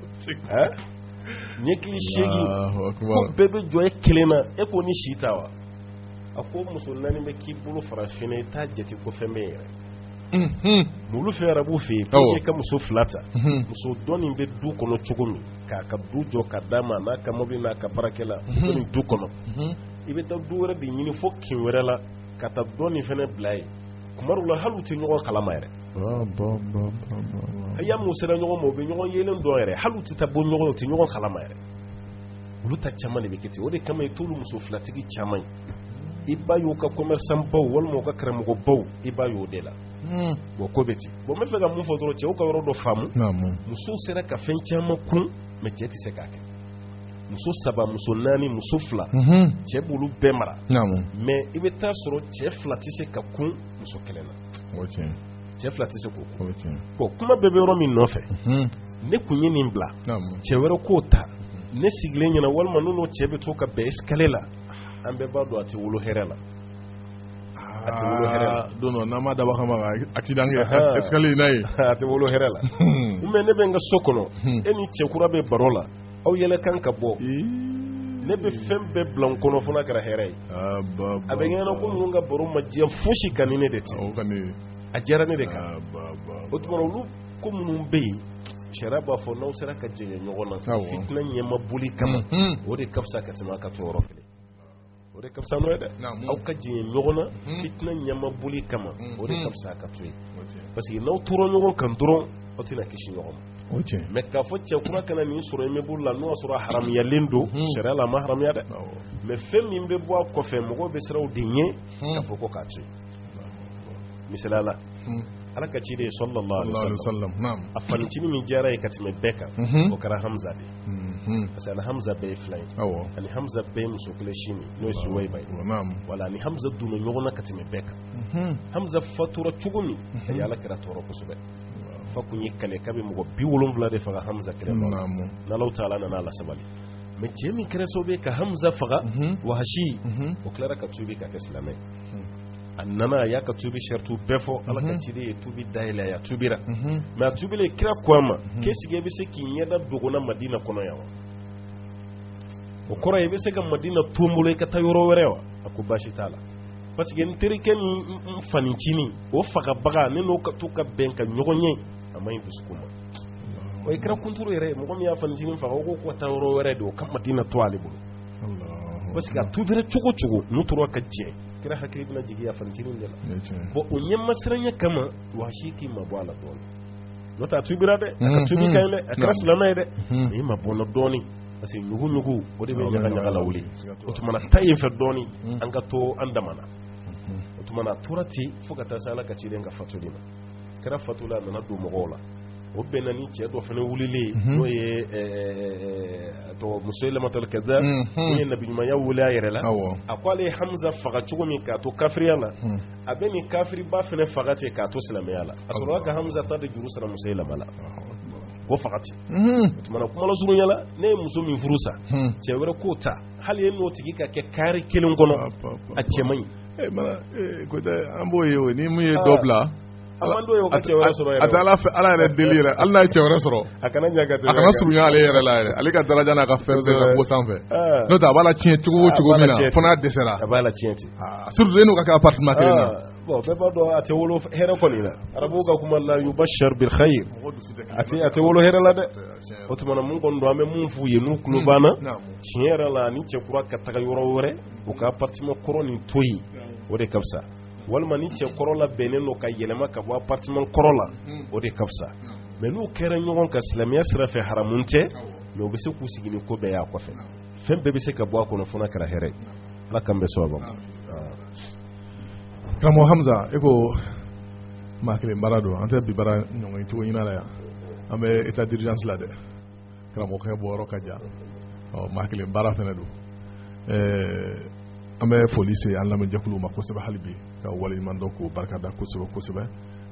ɲɛkili 8 ko bɛɛ bɛ jɔ e 1 na e ko ni si ta wa a ko muso 4 bɛ k'i bolo farafin i t'a jate ko fɛn bɛ yɛrɛ olu fɛ arabu fɛ yen pour que ka muso 2 ta muso dɔɔnin bɛ du kɔnɔ cogo min k'a ka du jɔ ka d'a ma n'a ka mobili n'a ka baarakɛla nin du kɔnɔ i bɛ taa du wɛrɛ de ɲini fo kin wɛrɛ la ka taa dɔɔnin fɛnɛ bila yen kuma dɔw la hali u tɛ ɲɔgɔn kalama yɛrɛ y'a mun sera ɲɔgɔn ma u bɛ ɲɔgɔn yelen dɔn yɛrɛ hali u tɛ taa bɔ ɲɔgɔn u tɛ ɲɔgɔn kalama yɛrɛ olu ta caman de bɛ kɛ ten o de kama i t'olu muso 2tigi caman ye i b'a y'u ka commerçant baw walima u ka karamɔgɔ baw i b'a y'o de la bon ko bɛ ten bon n bɛ fɛ ka mun fɔ dɔrɔn cɛw ka yɔrɔ dɔ faamu musow sera ka fɛn caman kun mais cɛ tɛ se k'a kɛ muso 3 muso 4 muso 2 cɛ b'olu bɛɛ mara mais i bɛ taa sɔrɔ cɛ 2 tɛ se ka kun muso 1 na cɛ 2 tɛ se k'o kun bon kuma bɛɛ bɛ yɔrɔ min nɔfɛ ne kun ye nin bila cɛ wɛrɛ k'o ta ne sigilen ɲɛna walima n'o cɛ bɛ to ka bɛn escalier la an bɛɛ b'a dɔn a tɛ wolo hɛrɛ la a tɛ wolo hɛrɛ la don dɔ n'an ma dabɔ kama accident kɛ escalier n'a ye a tɛ wolo hɛrɛ la mais ne bɛ n ka so kɔnɔ e ni cɛ kura bɛ baro la aw yɛlɛ kan ka bɔ ne bɛ fɛn bɛɛ bila n kɔnɔ fo n'a kɛra hɛrɛ ye a bɛ ɲɛna ko ninnu ka baro ma diya fosi ka ni ne de tɛ a diyara ne de kan o tuma olu ko minnu bɛ yen sariya b'a fɔ n'aw sera ka jɛɲɛ ɲɔgɔn na fitinɛ ɲɛma boli kama o de ka fisa ka tɛmɛ a ka to yɔrɔ kelen o de ka fisa n'o ye dɛ aw ka jɛɲɛ ɲɔgɔn na fitinɛ ɲɛma boli kama o de ka fisa ka to yen parce que n'aw tora ɲɔgɔn kan dɔrɔn aw tɛna kisi ɲɔgɔn ma mais k'a fɔ cɛ kura kana nin sɔrɔ i bolo la n'o y'a sɔrɔ a haramuyalen don sariya la a ma haramuya dɛ mais fɛn min bɛ bɔ a kɔfɛ mɔgɔw bɛ siraw de ɲɛ k'a fɔ ko k'a to yen misaliya la ala ka ciden sallallahu alaihi wasallam a fanicinin min diyara ye ka tɛmɛ bɛɛ kan o kɛra Hamza de parce que ani Hamza bɛɛ ye fila ye ani Hamza bɛɛ ye muso kelen si min n'o ye Suwayba ye wala ani Hamza donna ɲɔgɔn na ka tɛmɛ bɛɛ kan Hamza fatura cogo min a ye ala kɛra tɔɔrɔ kosɛbɛ fa kun ye kɛlɛ k'a bɛ mɔgɔ 70 de faga Hamza kɛlɛ la n'Alahu taala nana a lasabali mais cɛ min kɛra sababu ye ka Hamza faga Wahashi o tilara ka tuubi ka kɛ silamɛ a nana a y'a ka tuubi shartu bɛɛ fɔ ala ka ciden ye tuubi dayɛlɛ a ya tuubira mais a tuubilen kira ko a ma k'est ce que i bɛ se k'i ɲɛda dogona Madina kɔnɔ yan wa o kɔrɔ ye i bɛ se ka Madina to n bolo i ka taa yɔrɔ wɛrɛ wa a ko baasi t'a la parce que n terikɛ ni n fanicinin o fagabaga ne n'o ka to ka bɛn ka ɲɔgɔn ye a ma ɲi dusukun ma o ye kira kunturu yɛrɛ mɔgɔ min y'a fanicinin faga o ko ka taa yɔrɔ wɛrɛ de o ka Madina to ale bolo parce que a tuubira cogo cogo n'u tora ka jɛ kira hakili bɛna jigin a fanicinin de la bon o ɲɛmasiranya kama Wahashi k'i mabɔ a la dɔɔnin n'o tɛ a tuubira dɛ a ka tuubi ka ɲi dɛ a kɛra silamɛ ye dɛ mais i mabɔ la dɔɔnin parce que ɲugu o de bɛ ɲaga ɲaga la wuli o tuma na taa yen fɛ dɔɔnin an ka to an damana o tuma na a tora ten fo ka taa se ala ka ciden ka fatuli ma kɛra fatula a nana don mɔgɔw la o bɛnna ni cɛ dɔ fana wulilen n'o ye Musailamatul Kazzab n'o ye nabiɲumanya wuli a yɛrɛ la a ko ale ye Hamza faga cogo min k'a to kafiriya la a bɛ nin kafiriba fana faga ten k'a to silamɛya la a sɔrɔla ka Hamza ta de juru sara Musailama la ko faga ten o tuma na kuma lasurunya la ne ye muso min furu sa cɛ wɛrɛ k'o ta hali ye n'o tigi ka kɛ kari kelen kɔnɔ a cɛ man ɲi an b'o ye o ni mun ye dɔ bila a man d'o ye o ka cɛ wɛrɛ sɔrɔ yɛrɛ a tɛ ala yɛrɛ deli yɛrɛ hali n'a ye cɛ wɛrɛ sɔrɔ a kana ɲaga a kana surunya ale yɛrɛ la yɛrɛ ale ka daraja n'a ka fɛn bɛɛ ka bɔ sanfɛ n'o tɛ a b'a la tiɲɛ cogo o cogo min na fo n'a dɛsɛra a b'a la tiɲɛ ten surtout e n'o ka kɛ appartement kelen na bon bɛɛ b'a dɔn a tɛ wolo hɛrɛ kɔni na arabuw ka kuma la yubashar bil khayr a tɛ wolo hɛrɛ la dɛ o tuma na mun kɔni don an bɛ mun f'u ye n'u tulo banna tiɲɛ yɛrɛ la ni cɛ kura ka taga yɔrɔ wɛrɛ u ka appartement kɔrɔ nin to yen o de ka fisa walima ni cɛ kɔrɔ la bɛnnen don ka yɛlɛma ka bɔ appartement kɔrɔ la o de ka fisa mais n'u kɛra ɲɔgɔn kan silamɛya sira fɛ haramun tɛ mais u bɛ se k'u sigi ni ko bɛɛ y'a kɔfɛ fɛn bɛɛ bɛ se ka bɔ a kɔnɔ fo n'a kɛra hɛrɛ ye ala k'an bɛɛ sɔn a ma karamɔgɔ Hamza e ko maa kelen baara don an tɛ bi baara ɲɔgɔn cogo ɲini la yan an bɛ état d'urgence la dɛ karamɔgɔkɛ bɔyɔrɔ ka jan maa kelen baara fana don an bɛ foli se an lamɛnjɛkuluw ma kosɛbɛ hali bi ka waleɲuman dɔn k'o barikada kosɛbɛ kosɛbɛ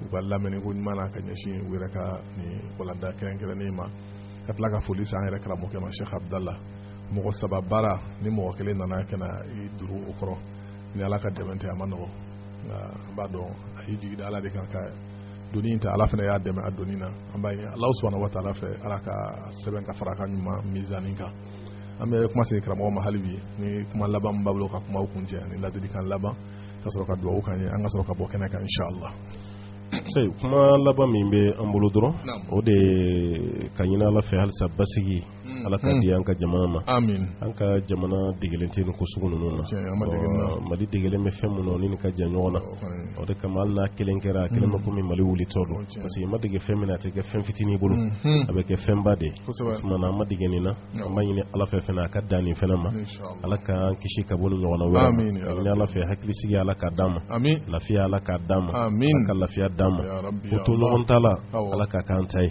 u ka lamɛnni ko ɲuman na ka ɲɛsin u yɛrɛ ka nin walanda kɛrɛnkɛrɛnnen ma ka tila ka foli se an yɛrɛ karamɔgɔkɛ ma Sheikh Abdallah mɔgɔ saba baara ni mɔgɔ kelen nana ka na i duru o kɔrɔ ni ala ka dɛmɛ tɛ a ma nɔgɔ nka an b'a dɔn a y'i jigida ala de kan ka doni in ta ala fana y'a dɛmɛ a doni na an b'a ye Alahu subhanahu wa taala fɛ ala ka sɛbɛn ka fara a ka ɲuman mizani kan an bɛ kuma se karamɔgɔ ma hali bi ni kuma laban min b'a bolo ka kumaw kun cɛ ni ladilikan laban ka sɔrɔ ka dugawu kan ye an ka sɔrɔ ka bɔ kɛnɛ kan inshallah Sey kuma laban min bɛ an bolo dɔrɔn o de ka ɲini ala fɛ halisa basigi ala ka di an ka jamana ma amin an ka jamana degelen tɛ ni ko sugu ninnu na Mali degelen bɛ fɛn minnu ni ka jan ɲɔgɔn na o de kama hali n'a kelen kɛra a kelen bɛ komi Mali wulitɔ don parce que i ma dege fɛn min na a tɛ kɛ fɛn fitinin bolo a bɛ kɛ fɛnba de o tuma na an ma dege nin na an b'a ɲini ala fɛ fana a ka dan nin fana ma ala k'an kisi ka bɔ ni ɲɔgɔn na wɛrɛ ma ka ɲini ala fɛ hakilisigi ala k'a d'an ma lafiya ala k'a d'an ma ala ka lafiya d'an ma o to ɲɔgɔn ta la ala ka k'an ta ye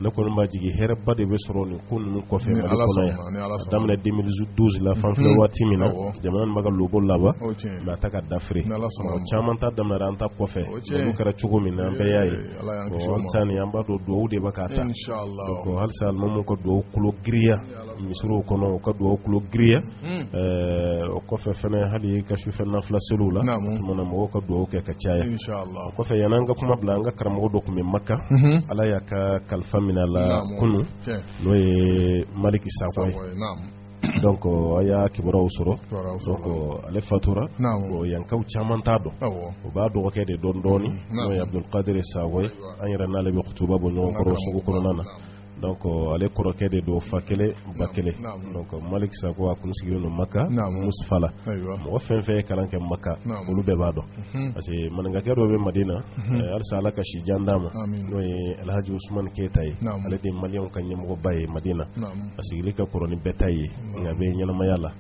ne kɔni b'a jigin hɛrɛba de bɛ sɔrɔ nin ko ninnu kɔfɛ Mali kɔnɔ yan a daminɛ 2012 la fan filɛ waati min na jamana nin bɛ ka logo laban mais a ta ka dafiri caman ta daminɛra an ta kɔfɛ olu kɛra cogo min na an bɛɛ y'a ye an ta nin an b'a dɔn duwawu de bɛ k'a ta donc halisa alimamuw ka duwawu kulo giriya misiriw kɔnɔ u ka duwawu kulo giriya o kɔfɛ fɛnɛ hali ka sufɛ nafila seliw la tuma na mɔgɔw ka duwawu kɛ ka caya o kɔfɛ yanni an ka kuma bila an ka karamɔgɔ dɔ tun bɛ Maka ala y'a ka kalifa minɛ a la kunu n'o ye Maliki Sakɔ ye donc a y'a kibaruyaw sɔrɔ donc ale fatura yankaw caman t'a dɔn o b'a dɔgɔkɛ de dɔn dɔɔni n'o ye Abdul Qadir Sakɔ ye an yɛrɛ n'ale bɛ kutuba bɔ ɲɔgɔn kɔrɔ sugu kɔnɔna na donc ale kɔrɔkɛ de don fa kelen ba kelen donc Malik Sako a kun sigilen don Maka Musfala mɔgɔ fɛn fɛn ye kalan kɛ Maka olu bɛɛ b'a dɔn parce que maninkakɛ dɔ bɛ Madina halisa Ala ka si jan d'a ma n'o ye Alhaji Usman Keyita ye ale de ye maliyɛnw ka ɲɛmɔgɔba ye Madina a sigili ka kɔrɔ ni bɛɛ ta ye nka a bɛ ɲɛnamaya la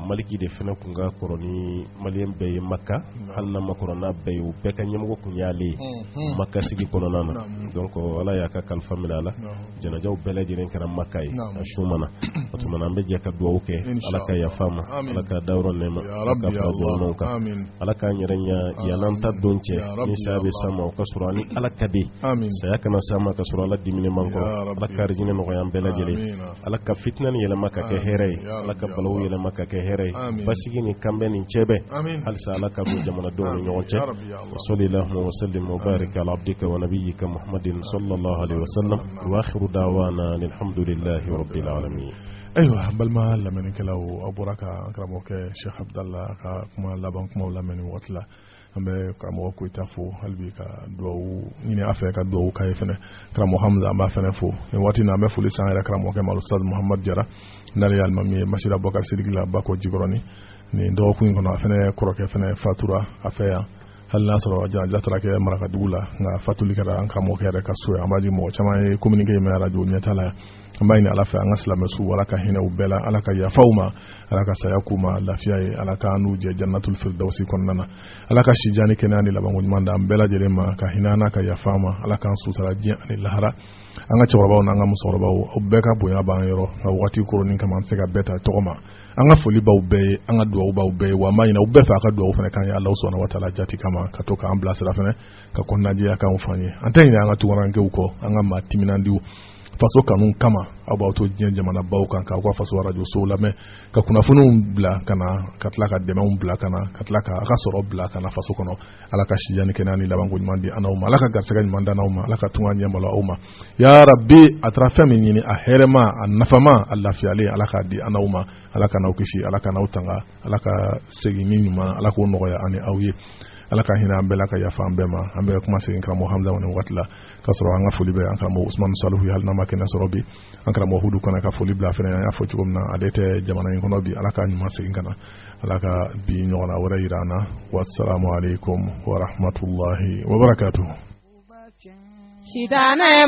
Maliki de fana kun ka kɔrɔ ni maliyɛn bɛɛ ye Maka hali n'a ma kɔrɔ n'a bɛɛ ye u bɛɛ ka ɲɛmɔgɔ kun y'ale ye Maka sigi kɔnɔna na donc Ala y'a ka kalifa minɛ a la janajaw bɛɛ lajɛlen kɛra Maka ye a su mana o tuma an bɛ jɛ ka dugawu kɛ Ala ka yafa ma Ala ka dayɔrɔ nɛɛma Ala ka fara jɔnmanw kan Ala k'an yɛrɛ ɲa yan'an ta don cɛ ni saya bɛ s'a ma o ka sɔrɔ ani Ala ka di saya kana s'a ma ka sɔrɔ Ala diminen man kɔrɔ Ala ka arijinɛ nɔgɔya an bɛɛ lajɛlen Ala ka fitina ni yɛlɛma ka kɛ hɛrɛ ye Ala ka balawu yɛlɛma ka kɛ hɛrɛ ye basigi ni kanbɛn ni cɛbɛ halisa Ala ka don jamanadenw ni ɲɔgɔn cɛ wa sallallahu wa sallim wa barik ala abdika wa nabiyyika Muhammadin sallallahu alaihi wa sallam wa akhiru da'wana alhamdulillahi rabbil alamin. Ayiwa balima lamɛnnikɛlaw aw bɔra ka karamɔgɔkɛ Sheikh Abdallah ka kuma laban kumaw lamɛn nin waati la an bɛ karamɔgɔ Koyita fo hali bi ka dugawu ɲini a fɛ ka dugawu k'a ye fɛnɛ karamɔgɔ Hamza an b'a fɛnɛ fo nin waati in na an bɛ foli san yɛrɛ karamɔgɔkɛ ma Ustaz Muhamad Jara n'ale ye alimami ye Masira Bakar Sidiki la Bako Jikɔrɔni nin dɔgɔkun in kɔnɔ a fɛnɛ kɔrɔkɛ fɛnɛ fatura a fɛ yan hali n'a sɔrɔ janaja taara kɛ Marakadugu la nka fatuli kɛra an karamɔgɔkɛ yɛrɛ ka so ye an b'a di mɔgɔ caman ye communiqué ye mɛn radio ɲɛta la an b'a ɲini Ala fɛ an ka silamɛ su Ala ka hinɛ u bɛɛ la Ala ka yafa u ma Ala ka saya k'u ma lafiya ye Ala ka n'u jɛ jannatul firdausi kɔnɔna na Ala ka si jan ni kɛnɛya ni labanko ɲuman da an bɛɛ lajɛlen ma ka hinɛ an na ka yafa ma Ala k'an sutura diɲɛ ani lahara an ka cɛkɔrɔbaw n'an ka musokɔrɔbaw aw bɛɛ ka bonya b'an yɔrɔ nka waati koronin kama an tɛ se ka bɛɛ ta tɔgɔ ma an ka foli b'aw bɛɛ ye an ka dugawu b'aw bɛɛ ye wa an b'a ɲini aw bɛɛ fɛ a ka dugawu fana kan ye Alahu subahanahu wa taala jati kama ka to k'an bilasira fana ka kɔnɔnajɛya k'anw f'an ye an tɛ ɲinɛ an ka tunkarankew kɔ an ka maa timinandiw faso kanu kama aw b'aw to diɲɛ jamana baw kan k'aw ka faso radio sow lamɛn ka kunnafoniw bila ka na ka tila ka dɛmɛw bila ka na ka tila ka a ka sɔrɔ bila ka na faso kɔnɔ Ala ka sijan ni kɛnɛya ni labanko ɲuman di an n'aw ma Ala ka garisɛgɛ ɲuman da n'aw ma Ala ka tunga ɲɛ malo aw ma ya rabbi a taara fɛn min ɲini a hɛrɛma a nafama a lafiyalen Ala k'a di an n'aw ma Ala ka n'aw kisi Ala ka n'aw tanga Ala ka segin ni ɲuman Ala k'o nɔgɔya ani aw ye Ala ka hinɛ an bɛɛ la ka yafa an bɛɛ ma an bɛ kuma segin karamɔgɔ Hamza wani waati la ka sɔrɔ an ka foli bɛ an karamɔgɔ Usman Salihu hali n'a ma kɛnɛ sɔrɔ bi an karamɔgɔ Hudu Kɔnɛ ka foli bila fɛnɛ an y'a fɔ cogo min na ale tɛ jamana in kɔnɔ bi Ala ka ɲuman segin ka na Ala ka bi ɲɔgɔnna wɛrɛ yira an na wassalamu alaikum wa rahmatullahi wa barakatuh.